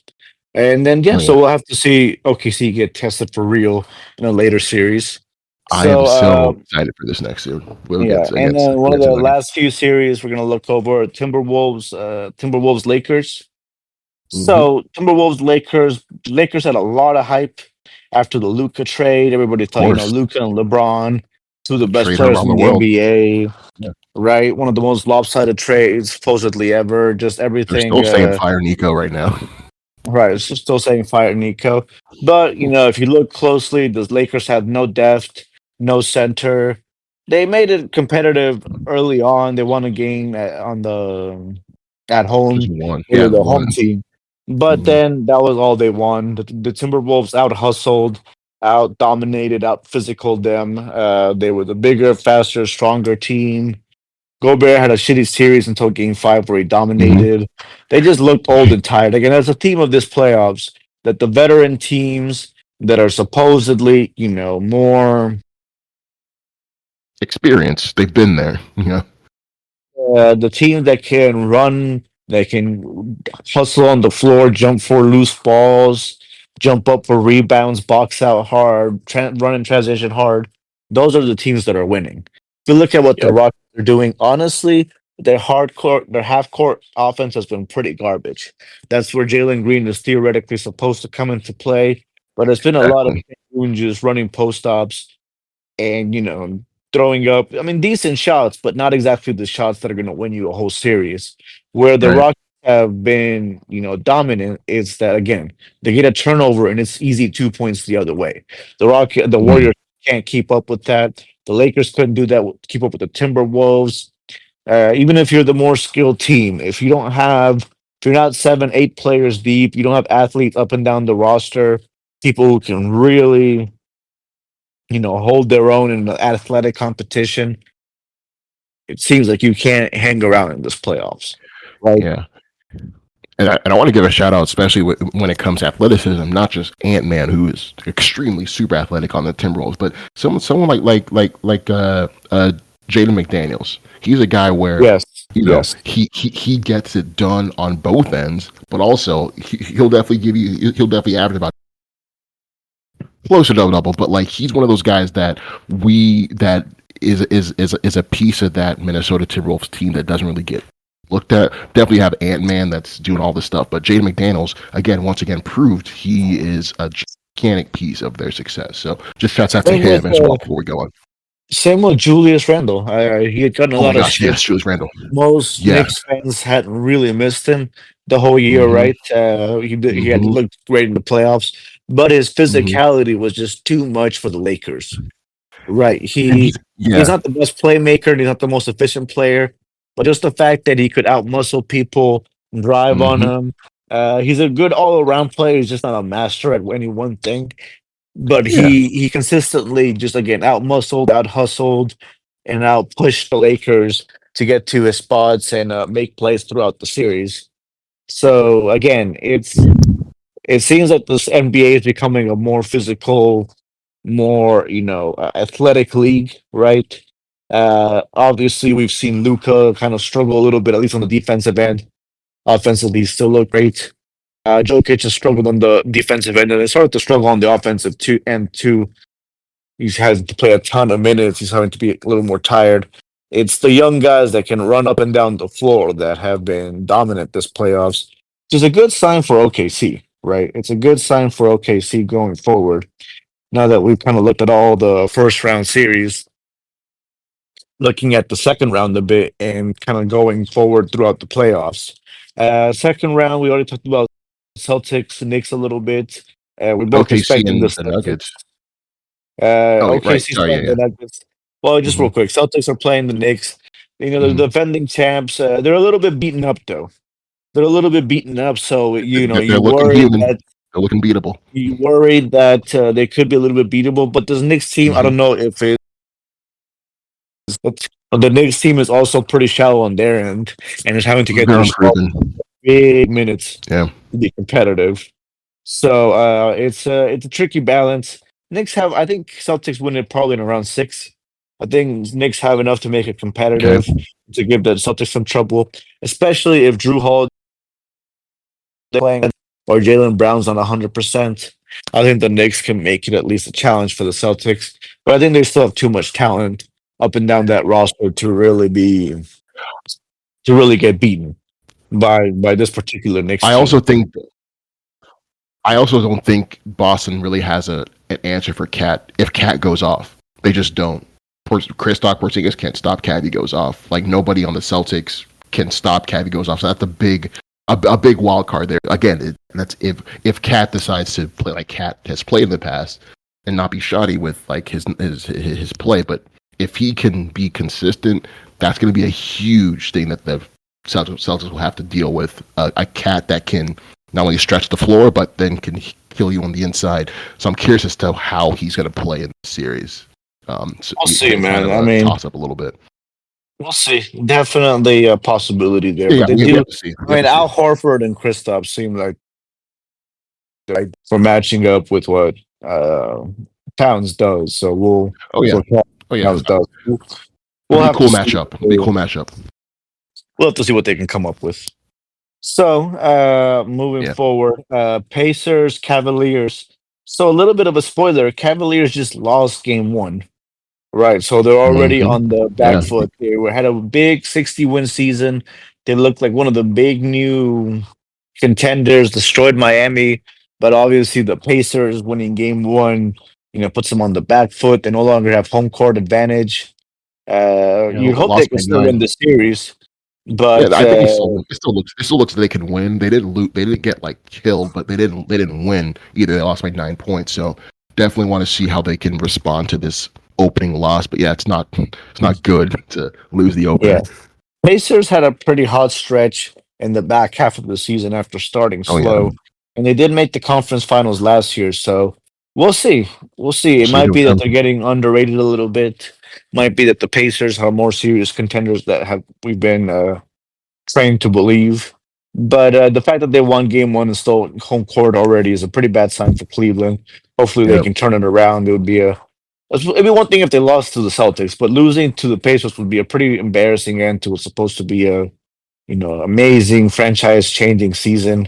And then, yeah, oh so yeah. we'll have to see OKC get tested for real in a later series. I am So, so excited for this next year. yeah, and then one We'll of get to the Nuggets. last few series we're gonna look over Timberwolves Lakers. Mm-hmm. So Timberwolves Lakers had a lot of hype after the Luca trade. Everybody Of thought, course, Luca and LeBron, two of the best trade her players around in the the world. NBA, Yeah. right? One of the most lopsided trades supposedly ever. Just They're everything. still saying fire Nico right now. Right, it's still saying fire Nico. But if you look closely, the Lakers had no depth, no center. They made it competitive early on. They won a game at Just home. one, They yeah, were the home one. team. But Mm-hmm. then that was all they won. The Timberwolves out hustled, out dominated, out physical them. They were the bigger, faster, stronger team. Gobert had a shitty series until game five where he Mm-hmm. dominated. They just looked old and tired. Again, as a theme of this playoffs, that the veteran teams that are supposedly, more Experience. They've been there. the team that can run, that can hustle on the floor, jump for loose balls, jump up for rebounds, box out hard, run and transition hard. Those are the teams that are winning. If you look at what the Yep. Rockets are doing, honestly, their half court offense has been pretty garbage. That's where Jalen Green is theoretically supposed to come into play, but it's been a lot of Exactly. just running post ups and throwing up. I mean, decent shots, but not exactly the shots that are going to win you a whole series. Where the Right. Rockets have been, dominant is that again they get a turnover and it's easy 2 points the other way. The Mm-hmm. Warriors can't keep up with that. The Lakers couldn't do that. Keep up with the Timberwolves. Even if you're the more skilled team, if you're not 7, 8 players deep, you don't have athletes up and down the roster, people who can really hold their own in the athletic competition, it seems like you can't hang around in this playoffs. Like, Yeah. And I want to give a shout out, especially when it comes to athleticism, not just Ant Man, who is extremely super athletic on the Timberwolves, but someone like Jaden McDaniels. He's a guy where yes, yes. he gets it done on both ends, but also he'll definitely average about close to double double. But like he's one of those guys that is a piece of that Minnesota Timberwolves team that doesn't really get looked at. Definitely have Ant Man that's doing all this stuff, but Jaden McDaniels once again proved he is a gigantic piece of their success. So just shouts out to Same with him as well before we go on. same with Julius Randle. He had gotten a Oh my lot of gosh, shit. yes, Julius Randle. Most Yeah. Knicks fans hadn't really missed him the whole year, Mm-hmm. right? He had Mm-hmm. looked great in the playoffs, but his Mm-hmm. physicality was just too much for the Lakers. Right. And He's not the best playmaker, and he's not the most efficient player, but just the fact that he could outmuscle people, drive on mm-hmm. them. He's a good all around player. He's just not a master at any one thing. But Yeah. he consistently just again outmuscled, out hustled, and out pushed the Lakers to get to his spots and make plays throughout the series. So again, it seems like this NBA is becoming a more physical, more athletic league, right? Obviously, we've seen Luca kind of struggle a little bit, at least on the defensive end. Offensively, he still look great. Jokic has struggled on the defensive end, and it's started to struggle on the offensive end too. He's had to play a ton of minutes. He's having to be a little more tired. It's the young guys that can run up and down the floor that have been dominant this playoffs, which is a good sign for OKC, right? It's a good sign for OKC going forward. Now that we've kind of looked at all the first round series, looking at the second round a bit and kind of going forward throughout the playoffs. Second round, we already talked about Celtics, Knicks a little bit. We're both OKC expecting the and the Celtics. Nuggets. Oh, wait, right. OKC's Sorry, playing the yeah, Nuggets. Well, just yeah. real quick, Celtics are playing the Knicks. You know, Hmm. they're defending champs. They're a little bit beaten up, though. They're a little bit beaten up, so you know They're looking human. They're looking beatable. you worried that they could be a little bit beatable. But this Knicks team, I Hmm. don't know if it's the Knicks team is also pretty shallow on their end and is having to get They're their small unproven. big minutes Yeah. to be competitive. So it's a tricky balance. Knicks have, I think Celtics win it probably in around six. I think Knicks have enough to make it Okay. competitive to give the Celtics some trouble, especially if Drew Hall playing or Jalen Brown's on 100%. I think the Knicks can make it at least a challenge for the Celtics, but I think they still have too much talent up and down that roster to really get beaten by this particular Knicks I team. also think I also don't think Boston really has an answer for Cat if Cat goes off. They just don't. Kristaps Porzingis can't stop Cat if he goes off. Like nobody on the Celtics can stop Cat if he goes off. So that's a big wild card there. Again, that's if Cat decides to play like Cat has played in the past and not be shoddy with like his play. But if he can be consistent, that's going to be a huge thing that the Celtics will have to deal with. A Cat that can not only stretch the floor, but then can kill you on the inside. So I'm curious as to how he's going to play in the series. So We'll see, it's kind man. of I a mean, toss up a little bit. we'll see. Definitely a possibility there, Yeah, but they we do. have to see. I We have mean, to see. Al Horford and Kristaps seem like for matching up with what Towns does. So Oh yeah, so what oh yeah. Towns does. It'll We'll be a have to cool see. matchup. It'll be a cool matchup. We'll have to see what they can come up with. So, moving Yeah. forward, Pacers, Cavaliers. So a little bit of a spoiler: Cavaliers just lost Game One. Right, so they're already Hmm. on the back Yeah. foot. Had a big 60-win season. They looked like one of the big new contenders, destroyed Miami, but obviously the Pacers winning game one, puts them on the back foot. They no longer have home court advantage. Yeah. You hope they Lost can by still win 9. the series, Yeah, but I think it still looks that they can win. They didn't loot. They didn't get like killed, but they didn't win either. They lost by 9 points. So definitely want to see how they can respond to this opening loss. But yeah, it's not good to lose the yeah, opener. Pacers had a pretty hot stretch in the back half of the season after starting Oh yeah, slow, and they did make the conference finals last year. So we'll see. We'll see. It see might here be with that them. they're getting underrated a little bit. Might be that the Pacers are more serious contenders that have we've been trained to believe. But the fact that they won game one and stole home court already is a pretty bad sign for Cleveland. Hopefully they Yeah, can turn it around. It'd be one thing if they lost to the Celtics, but losing to the Pacers would be a pretty embarrassing end to what's supposed to be a amazing franchise changing season.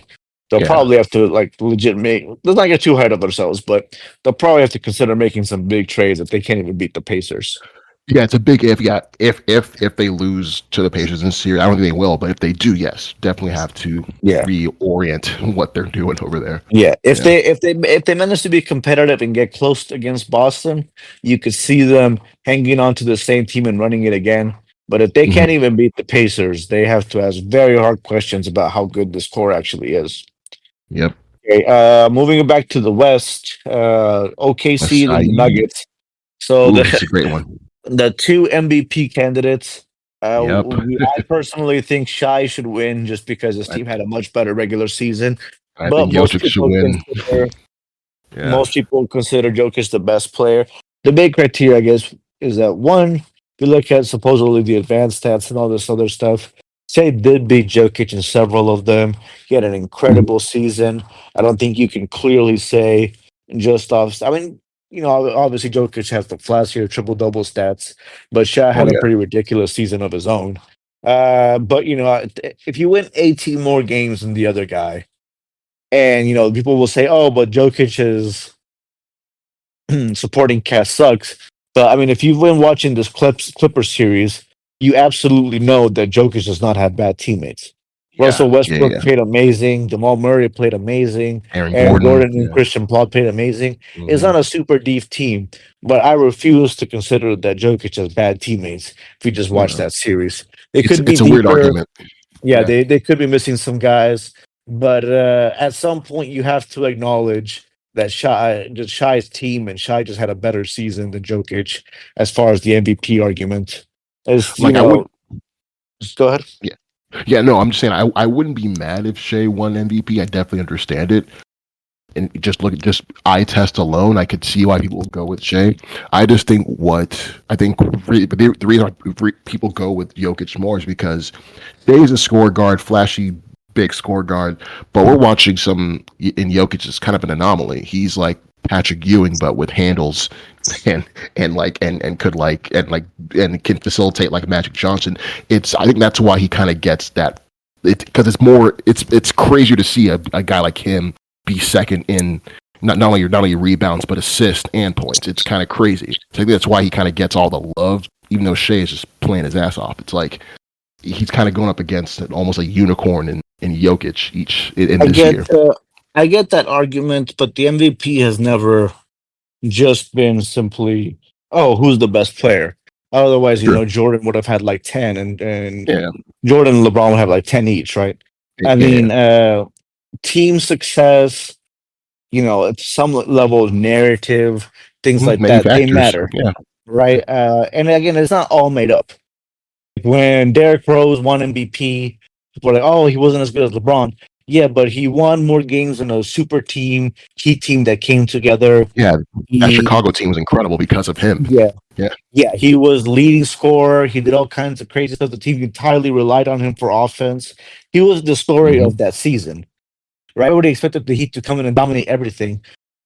They'll yeah. probably have to like legit make let's not get too hard of ourselves, but they'll probably have to consider making some big trades if they can't even beat the Pacers. Yeah, it's a big if. Yeah, if they lose to the Pacers in series, I don't think they will. But if they do, yes, definitely have to Yeah. reorient what they're doing over there. Yeah. If Yeah. they manage to be competitive and get close against Boston, you could see them hanging on to the same team and running it again. But if they can't Hmm. even beat the Pacers, they have to ask very hard questions about how good this core actually is. Yep. Okay, moving back to the West, OKC, then the Acai. Nuggets. So Ooh, the this is a great one. the two MVP candidates. Yep. I personally think Shy should win just because his I, team had a much better regular season. I But think Jokic should win. Yeah. most people consider Jokic the best player. The big criteria, I guess, is that one, if you look at supposedly the advanced stats and all this other stuff, Shea did beat Jokic in several of them. He had an Mhm. incredible season. I don't think you can clearly say just off. I mean, obviously Jokic has the flashier triple double stats, but Shea Oh had a yeah. pretty ridiculous season of his own. But if you win 18 more games than the other guy, and people will say, "Oh, but Jokic is supporting cast sucks." But I mean, if you've been watching this Clippers series, you absolutely know that Jokic does not have bad teammates. Yeah. Russell Yeah. Westbrook Yeah. played amazing. Jamal Murray played amazing. Aaron Aaron Gordon. Gordon and Yeah. Christian Paul played amazing. It's Hmm. not a super deep team, but I refuse to consider that Jokic has bad teammates if you just Oh watch no. that series. They It's could be it's a weird deeper. argument. Yeah, Yeah. they could be missing some guys, but at some point you have to acknowledge that Shai's team and Shai just had a better season than Jokic as far as the MVP argument. As you Like I would. know, go ahead. Yeah. Yeah. No, I'm just saying I wouldn't be mad if Shea won MVP. I definitely understand it. And just look at just eye test alone, I could see why people would go with Shea. I just think the reason why people go with Jokic more is because Shea is a score guard, flashy, big score guard, but we're watching some in Jokic is kind of an anomaly. He's like Patrick Ewing, but with handles and could and can facilitate like Magic Johnson. I think that's why he kind of gets that. Because it's crazier to see a guy like him be second in not only rebounds but assists and points. It's kind of crazy. So I think that's why he kind of gets all the love, even though Shea is just playing his ass off. It's like he's kind of going up against almost a unicorn in Jokic in I this year. get I get that argument, but the MVP has never just been simply, oh, who's the best player. Otherwise, Sure. Jordan would have had like 10, and Yeah. Jordan and LeBron would have like 10 each, right? I mean, team success, at some level of narrative, things like Many that, they factors. matter, Yeah. right? And again, it's not all made up. When Derrick Rose won MVP, people were like, oh, he wasn't as good as LeBron. Yeah, but he won more games in a super team, key team that came together. Yeah. That He, Chicago team was incredible because of him. yeah, Yeah. yeah, he was leading scorer. He did all kinds of crazy stuff. The team entirely relied on him for offense. He was the story Mhm. of that season, right? Everybody expected the Heat to come in and dominate everything.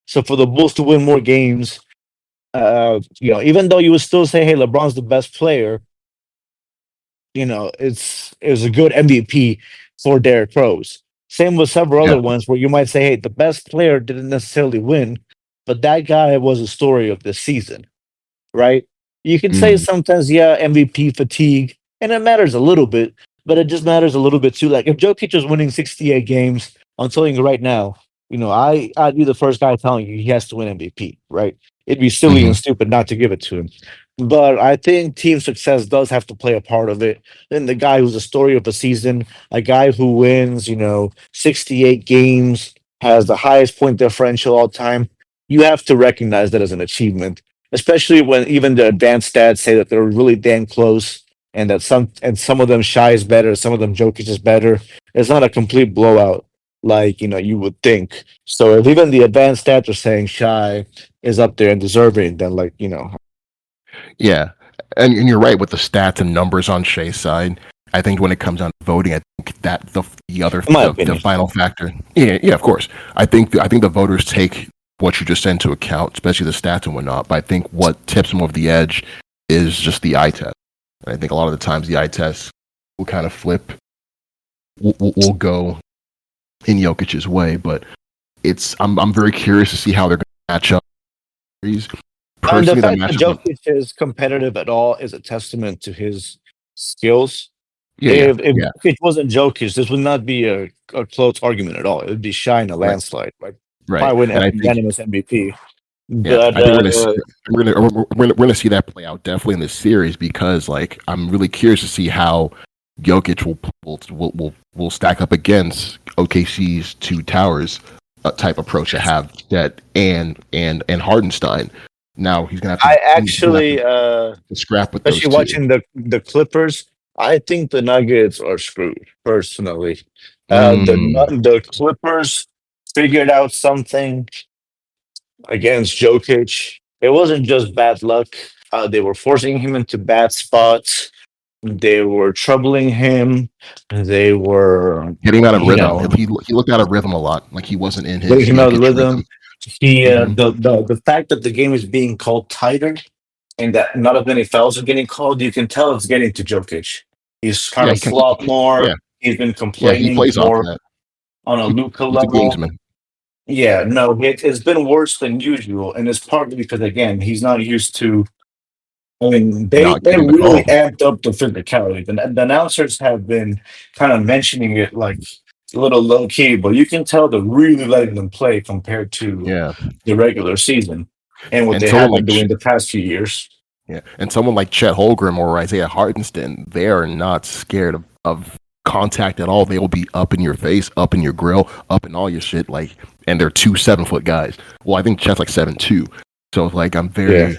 So for the Bulls to win more games, even though you would still say, "Hey, LeBron's the best player," it's a good MVP for Derrick Rose. Same with several Yeah. other ones where you might say, "Hey, the best player didn't necessarily win, but that guy was a story of the season." Right? You can say Mhm. sometimes, yeah, MVP fatigue, and it matters a little bit, but it just matters a little bit too. Like if Jokic is winning 68 games, I'm telling you right now, I'd be the first guy telling you he has to win MVP, right? It'd be silly Mhm. and stupid not to give it to him. But I think team success does have to play a part of it. Then the guy who's the story of a season, a guy who wins, 68 games, has the highest point differential all time, you have to recognize that as an achievement, especially when even the advanced stats say that they're really damn close and that some of them Shy is better, some of them Jokic is better. It's not a complete blowout like you would think. So if even the advanced stats are saying Shy is up there and deserving, then Yeah, and you're right with the stats and numbers on Shea's side. I think when it comes down to voting, I think that in my the opinion. final factor. Yeah, yeah, of course. I think the voters take what you just said into account, especially the stats and whatnot. But I think what tips them over the edge is just the eye test. And I think a lot of the times the eye test will kind of flip, will go in Jokic's way. But I'm very curious to see how they're going to match up. And the Personally, that fact that matchup. Jokic is competitive at all is a testament to his skills. Yeah, yeah, If yeah. Jokic wasn't Jokic, this would not be a close argument at all. It would be Shy in a Right, landslide. Like right. probably win And I think unanimous MVP. Yeah, But I think we're gonna see that play out definitely in this series because like I'm really curious to see how Jokic will stack up against OKC's two towers type approach to have that and Hardenstein. Now I he's gonna have actually, to scrap with those especially two. watching the Clippers, I think the Nuggets are screwed. Personally, Mm, the Clippers figured out something against Jokic. It wasn't just bad luck. They were forcing him into bad spots. They were troubling him. They were, Getting him out of you rhythm. know, He looked out of rhythm a lot. Like he wasn't in getting his him out of Jokic rhythm. rhythm. He, Hmm. the fact that the game is being called tighter and that not as many fouls are getting called, you can tell it's getting to Jokic. He's kind Yeah, of flopped yeah, more. He's been yeah. He complaining plays off more that. on a Luca He's a level. gamesman. Yeah, no, it's been worse than usual, and it's partly because again he's not used to. I mean, they Not they getting the really call. amped up the physicality. The announcers have been kind of mentioning it like a little low key, but you can tell they're really letting them play compared to Yeah, the regular season and what and they someone have been like doing the past few years. yeah, and someone like Chet Holmgren or Isaiah Hartenstein, they are not scared of contact at all, they will be up in your face, up in your grill, up in all your shit. Like, and they're 2 7-foot guys. Well, I think Chet's like 7'2". So like, Yeah.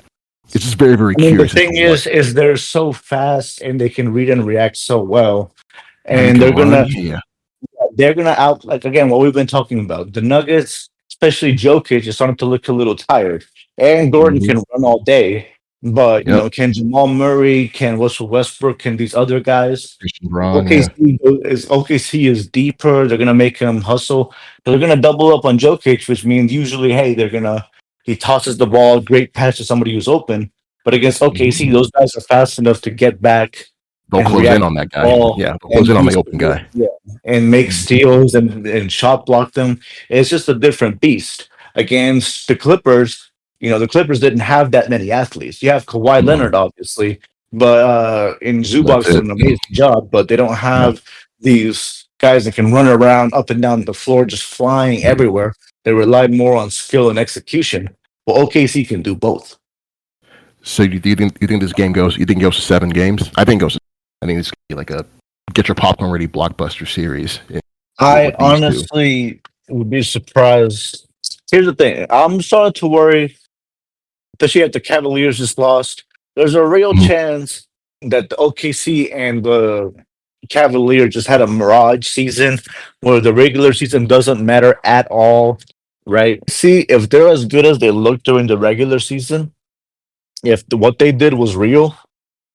it's just very, very I mean, the curious as thing to what. is they're so fast and they can read and react so well, And they and can run. Yeah. they're gonna out like again what we've been talking about. The Nuggets, especially Jokic, is starting to look a little tired. And Gordon Hmm. can run all day, but Yep. can Jamal Murray, can Russell Westbrook, can these other guys? Christian Braun. Yeah. OKC is deeper. They're gonna make him hustle. They're gonna double up on Jokic, which means usually, hey, he tosses the ball, great pass to somebody who's open. But against OKC, Hmm. those guys are fast enough to get back They'll and close in react to on that the guy. ball Yeah. They'll close and in on the open guy. and make Hmm. steals and shot block them. It's just a different beast. Against the Clippers, the Clippers didn't have that many athletes. You have Kawhi Leonard, obviously, but in That's Zubac did it. an amazing job, but they don't Yep. have these guys that can run around up and down the floor, just flying everywhere. They rely more on skill and execution. Well, OKC can do both. So do you think this game goes? You think it goes to 7 games? I think it goes. I think it's gonna be like a get your popcorn ready blockbuster series. I With these two. honestly would be surprised. Here's the thing: I'm starting to worry, especially after Cavaliers just lost. There's a real Mhm. chance that the OKC and the Cavalier just had a mirage season where the regular season doesn't matter at all, right? See, if they're as good as they look during the regular season, if what they did was real,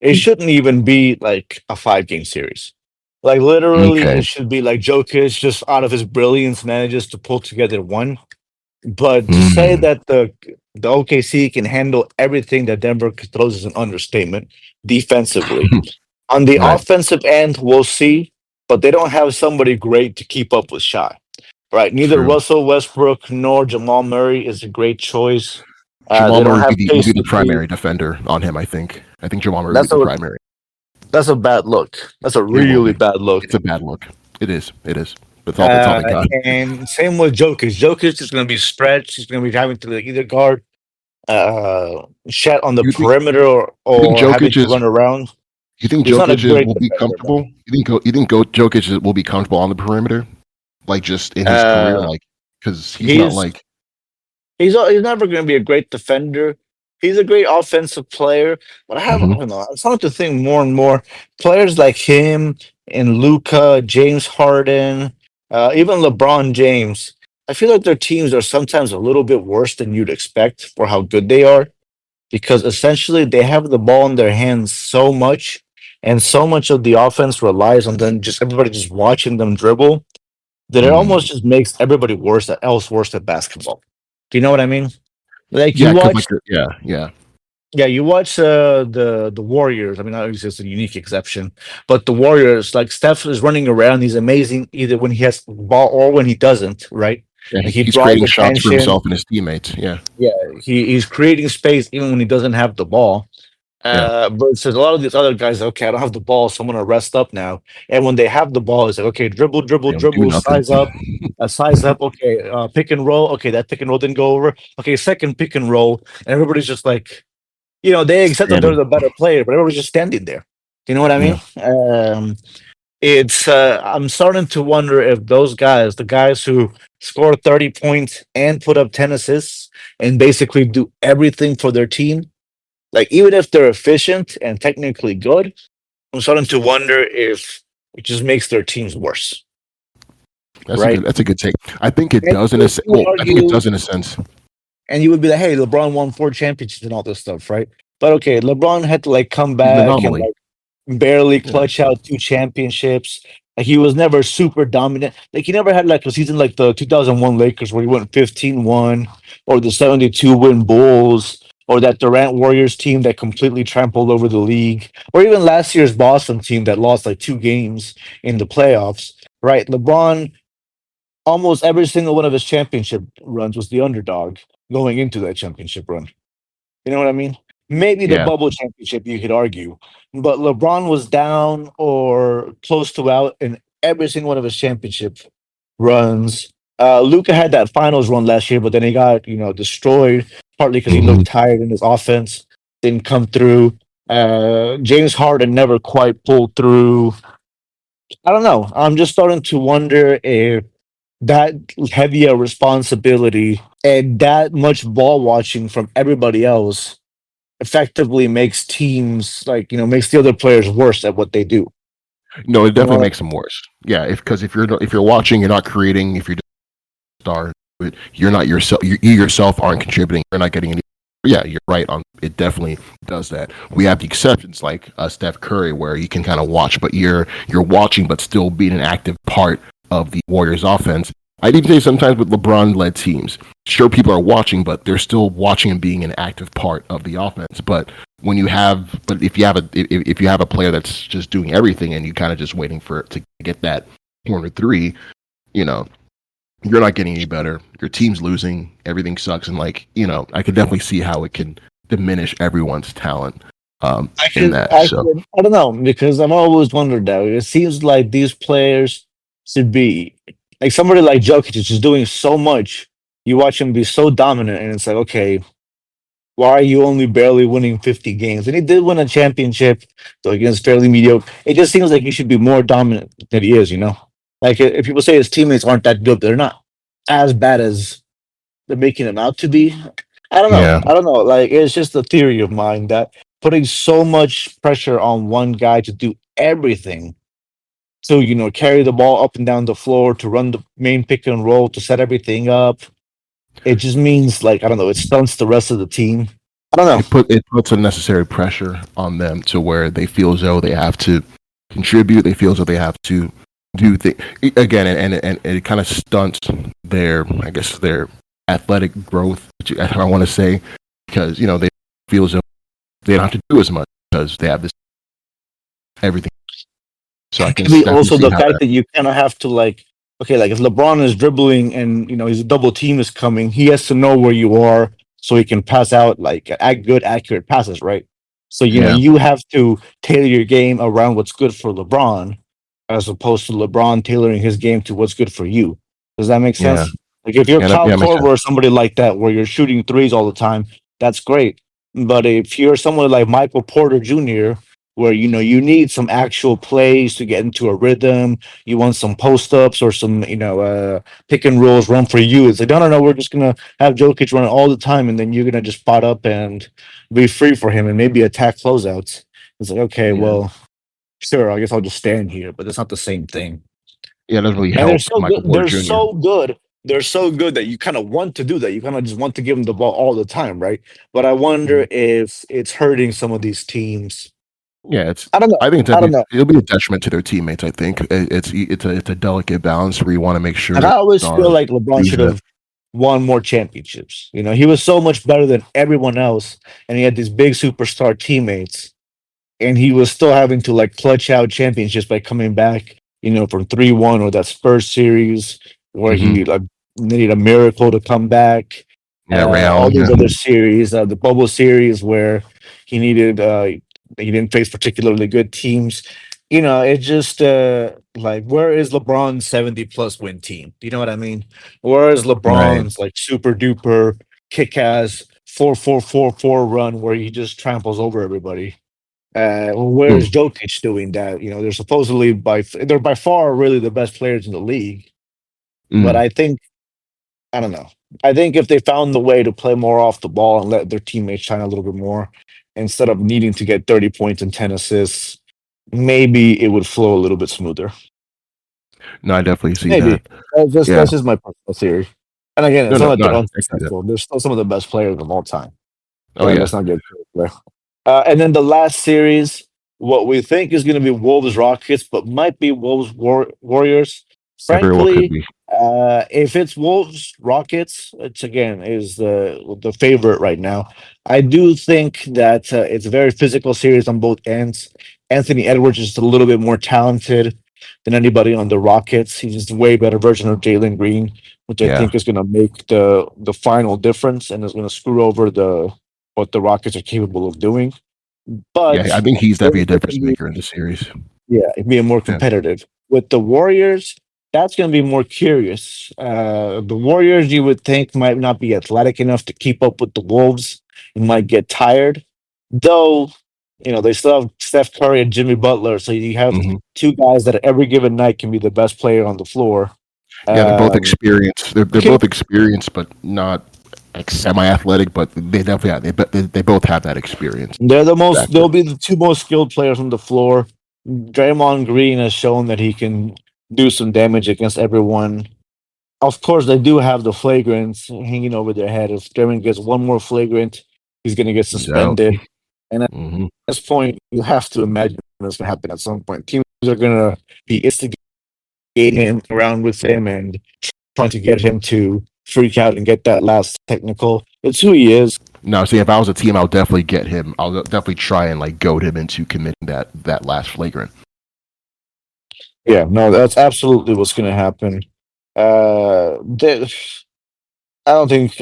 it shouldn't even be like a 5 game series. Like literally, Okay. it should be like Jokic just out of his brilliance manages to pull together one. But to say Mm. that the OKC can handle everything that Denver throws is an understatement defensively. On the Right. offensive end, we'll see, but they don't have somebody great to keep up with Shy. Right? Neither True. Russell Westbrook nor Jamal Murray is a great choice. Jamal They don't Murray have would be the KCP. primary defender on him. I think. I think Jamal Murray would be That's the a primary. that's a bad look. That's a It will really be. bad look. It's a bad look. It is. It is. That's all they got. And same with Jokic. Jokic is going to be stretched. He's going to be having to either guard Shet on the You think? perimeter You think or having Jokic to is? run around. You think He's not a great will be defender, man. comfortable? Jokic will be comfortable on the perimeter, like just in his career, Uh, like because he's not he's like. he's never going to be a great defender. He's a great offensive player, but I Mhm. don't know. I'm starting to think more and more players like him and Luca, James Harden, even LeBron James. I feel like their teams are sometimes a little bit worse than you'd expect for how good they are, because essentially they have the ball in their hands so much, and so much of the offense relies on them just everybody just watching them dribble that it Mm. almost just makes everybody worse at basketball. Do you know what I mean? Like you Yeah, because watch, like yeah, yeah, yeah, you watch the Warriors. I mean, obviously it's a unique exception, but the Warriors, like Steph is running around. He's amazing either when he has the ball or when he doesn't. Right? yeah. Like he He's draws creating shots for attention. himself and his teammates. Yeah, Yeah, he's creating space even when he doesn't have the ball. yeah. Versus a lot of these other guys, okay, I don't have the ball, so I'm gonna rest up now. And when they have the ball, it's like, okay, dribble, dribble, They don't do dribble, nothing. size up, okay, pick and roll, okay, that pick and roll didn't go over, okay, second pick and roll, and everybody's just like, they accept that they're Standing. the better player, but everybody's just standing there. You know what I Yeah. mean? It's I'm starting to wonder if those guys, the guys who score 30 points and put up 10 assists and basically do everything for their team, like even if they're efficient and technically good, I'm starting to wonder if it just makes their teams worse, right? That's a good take. I think it And does in you a would I think it argue, does in a sense. and you would be like, "Hey, LeBron won 4 championships and all this stuff, right?" But okay, LeBron had to like come He's an back and anomaly. like barely Yeah. clutch out 2 championships. Like he was never super dominant. Like he never had like a season like the 2001 Lakers where he went 15-1, or the 72 win Bulls, or that Durant Warriors team that completely trampled over the league, or even last year's Boston team that lost like 2 games in the playoffs. Right? LeBron, almost every single one of his championship runs was the underdog going into that championship run. You know what I mean? Maybe the Yeah. bubble championship, you could argue, but LeBron was down or close to out in every single one of his championship runs. Luca had that finals run last year, but then he got destroyed partly because he Hmm. looked tired in his offense, didn't come through. James Harden never quite pulled through. I don't know. I'm just starting to wonder if that heavier responsibility and that much ball watching from everybody else effectively makes teams like makes the other players worse at what they do. No, it You know, definitely like, makes them worse. Yeah, if you're watching, you're not creating. If you're just a star, you're not yourself. You yourself aren't contributing. You're not getting any. Yeah, you're right. On it definitely does that. We have the exceptions like Steph Curry, where you can kind of watch, but you're watching, but still being an active part of the Warriors' offense. I'd even say sometimes with LeBron-led teams, sure people are watching, but they're still watching and being an active part of the offense. But if you have a player that's just doing everything and you kind of just waiting for it to get that corner three, you know, you're not getting any better. Your team's losing. Everything sucks, and I could definitely see how it can diminish everyone's talent I in can, that. I So can, I don't know because I've always wondered that. It seems like these players should be like somebody like Jokic is just doing so much. You watch him be so dominant, and it's like, okay, why are you only barely winning 50 games? And he did win a championship, though against fairly mediocre. It just seems like he should be more dominant than he is. Like if people say his teammates aren't that good, they're not as bad as they're making him out to be. I don't know. yeah, I don't know. Like it's just a theory of mine that putting so much pressure on one guy to do everything to carry the ball up and down the floor, to run the main pick and roll, to set everything up, it just means like I don't know. It stunts the rest of the team. I don't know. it puts unnecessary pressure on them to where they feel as though they have to contribute. They feel as though they have to do things again, and it kind of stunts their, I guess, their athletic growth. I want to say because they feel as though they don't have to do as much because they have this everything. So I It can could be definitely also see the how fact that. that you kind of have to like, okay, like if LeBron is dribbling and his double team is coming, he has to know where you are so he can pass out like good, accurate passes, right? So Yeah, you have to tailor your game around what's good for LeBron, as opposed to LeBron tailoring his game to what's good for you. Does that make yeah, sense? Like if you're Kyle yeah, it makes Korver sense. or somebody like that, where you're shooting threes all the time, that's great. But if you're someone like Michael Porter Jr., where you need some actual plays to get into a rhythm. You want some post ups or some pick and rolls run for you. It's like no, no, no. We're just gonna have Jokic run all the time, and then you're gonna just spot up and be free for him and maybe attack closeouts. It's like okay, Yeah, well, sure. I guess I'll just stand here, but it's not the same thing. yeah, it doesn't really And they're help so good. Michael Porter They're Jr. so good. They're so good that you kind of want to do that. You kind of just want to give them the ball all the time, right? But I wonder Mhm. if it's hurting some of these teams. Yeah, it's. I don't know. I think I don't know. it'll be a detriment to their teammates. I think it's a delicate balance where you want to make Like sure I always feel star like LeBron use should that. have won more championships. He was so much better than everyone else, and he had these big superstar teammates, and he was still having to like clutch out championships by coming back, from 3-1 or that Spurs series where Hmm. he like needed a miracle to come back. Yeah, Ray All Allen. these Yeah, other series, the bubble series where he needed he didn't face particularly good teams. It just like where is LeBron's 70 plus win team? Do you know what I mean? Where is right. LeBron's like super duper kick ass 4-4-4-4 run where he just tramples over everybody? Where's Mm, Jokic doing that? They're supposedly they're by far really the best players in the league. But mm. I don't know. I think if they found the way to play more off the ball and let their teammates shine a little bit more, instead of needing to get 30 points and 10 assists, maybe it would flow a little bit smoother. No, I definitely see that. Maybe. Yeah. That's just my personal theory. And again, No, it's not no, like no. they're I see that. unsuccessful. They're still some of the best players of all time. Oh yeah, Let's not get carried away. And then the last series, what we think is going to be Wolves Rockets, but might be Wolves Warriors. it very well could Frankly, be. if it's Wolves Rockets, it's again is the favorite right now. I do think that it's a very physical series on both ends. Anthony Edwards is just a little bit more talented than anybody on the Rockets. He's just a way better version of Jalen Green, which I Yeah, think is going to make the final difference and is going to screw over the what the Rockets are capable of doing. yeah. I But think he's definitely a it difference can be, maker in the series. yeah, it being more Yeah, competitive. With the Warriors, that's going to be more curious. The Warriors, you would think, might not be athletic enough to keep up with the Wolves. You might get tired, though. They still have Steph Curry and Jimmy Butler, so you have Hmm. two guys that every given night can be the best player on the floor. Yeah, they're both Um, experienced. They're okay, both experienced, but not like semi-athletic. But they definitely they both have that experience they'll factor. be the two most skilled players on the floor. Draymond Green has shown that he can do some damage against everyone. Of course, they do have the flagrants hanging over their head. If Draymond gets one more flagrant, he's going to get He's out. suspended. And at Hmm. this point, you have to imagine this going to happen at some point. Teams are going to be instigating around with him and trying to get him to freak out and get that last technical. It's who he is. No, see, if I was a team, I'll definitely get him. I'll definitely try and like goad him into committing that last flagrant. Yeah, no, that's absolutely what's going to happen. I don't think.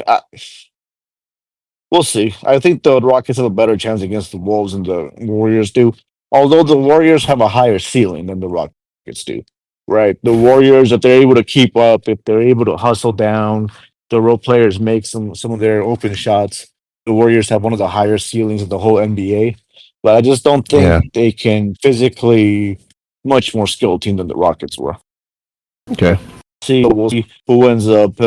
We'll see. I think the Rockets have a better chance against the Wolves than the Warriors do. Although the Warriors have a higher ceiling than the Rockets do, right? The Warriors, if they're able to keep up, if they're able to hustle down, the role players make some of their open shots. The Warriors have one of the higher ceilings of the whole NBA, but I just don't think Yeah. they can physically much more skilled team than the Rockets were. Okay. We'll see who ends up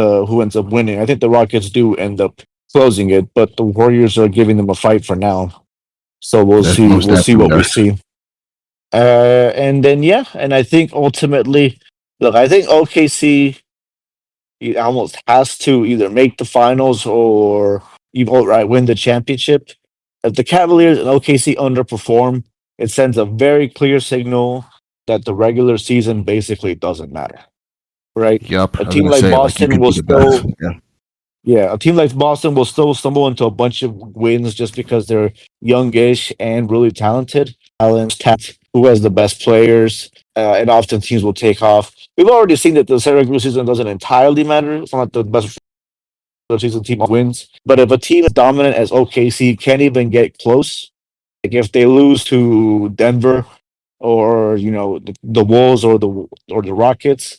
winning. I think the Rockets do end up closing it, but the Warriors are giving them a fight for now. So we'll That's see. most We'll see definitely what we are. see. And then yeah, and I think ultimately, look, I think OKC almost has to either make the finals or even outright win the championship. If the Cavaliers and OKC underperform, it sends a very clear signal that the regular season basically doesn't matter, right? Yup. A I was team gonna like say like you Boston could will be the best. still Yeah. Yeah, a team like Boston will still stumble into a bunch of wins just because they're youngish and really talented. Who has the best players, and often teams will take off. We've already seen that the regular season doesn't entirely matter. It's not the best regular season team wins, but if a team as dominant as OKC can't even get close, like if they lose to Denver or the Wolves or the Rockets,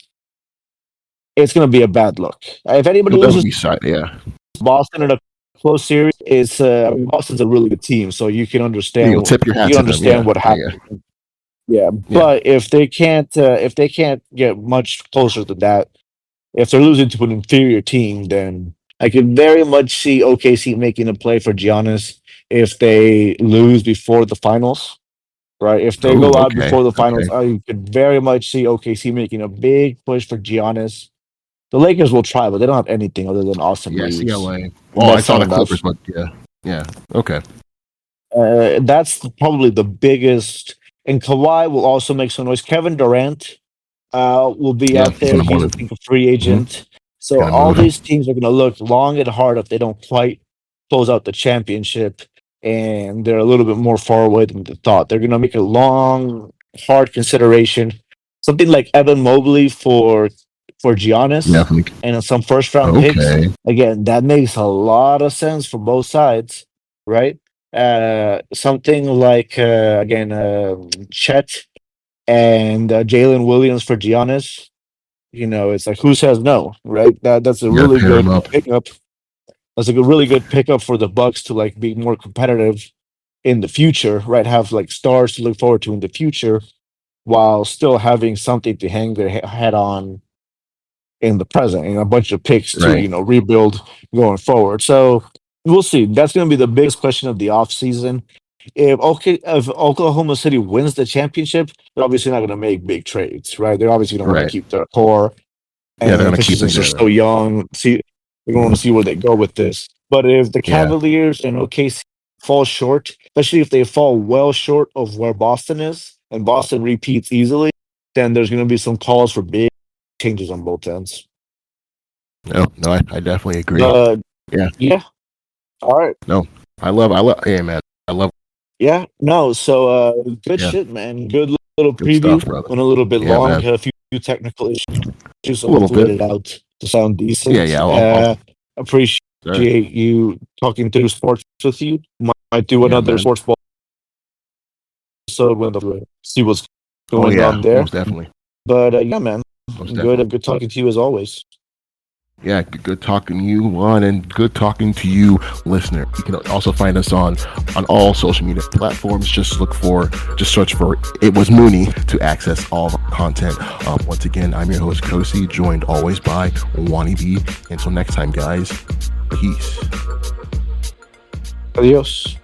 it's going to be a bad look. If anybody You'll definitely loses be side. Yeah. Boston in a close series, is Boston's a really good team, so Yeah. You'll tip your hat to them. Yeah. what Yeah. Yeah. happened. Yeah, Yeah. but if they can't get much closer to that, if they're losing to an inferior team, then I could very much see OKC making a play for Giannis if they lose before the finals. Right, if they Oh. go out Okay. before the finals, Okay. I could very much see OKC making a big push for Giannis. The Lakers will try, but they don't have anything other than Austin Yeah. Reeves, CLA. and Well, I that's saw not the Clippers, enough. but yeah. Yeah. Okay. That's probably the biggest. And Kawhi will also make some noise. Kevin Durant will be Yeah. out He's there. gonna He's, want I to. think, a free Mm-hmm. agent. So Gonna all move. these teams are going to look long and hard if they don't quite close out the championship, and they're a little bit more far away than they thought. They're going to make a long, hard consideration. Something like Evan Mobley for Giannis Definitely. and some first round picks. Okay. Again, that makes a lot of sense for both sides, right? Something like again Chet and Jalen Williams for Giannis. It's like who says no, right? That's a You gotta really pair them good up. pickup. That's a really good pickup for the Bucks to like be more competitive in the future, right? Have like stars to look forward to in the future, while still having something to hang their head on in the present, and a bunch of picks to Right. rebuild going forward. So we'll see. That's going to be the biggest question of the offseason. If Oklahoma City wins the championship, they're obviously not going to make big trades, right? They're obviously going to want to Right. keep their core, Yeah. They're and gonna especially keep it since they're together. so young, they're going to want to see where they go with this. But if the Yeah. Cavaliers and OKC fall short, especially if they fall well short of where Boston is, and Boston repeats easily, then there's going to be some calls for big changes on both ends. No. No. I definitely agree. But Yeah. yeah, all right. No. I love. Hey, man. I love. Yeah, no. So good Yeah. shit, man. Good little Good stuff, preview. brother. Went a little bit Yeah, long, man. a few technical issues, so A little hopefully bit. get it out to sound Yeah. decent. Yeah. Appreciate Sir. you talking through sports with you. Might do Yeah, another man. sports ball episode when see what's Oh going yeah. on there. Most definitely. But yeah, man, Most definitely. good talking to you as always. Yeah, good talking to you, Juan, and good talking to you, listener. You can also find us on all social media platforms. Just search for It Was Mooney to access all of our content. Once again, I'm your host, Kosi, joined always by Wani B. Until next time, guys, peace. Adios.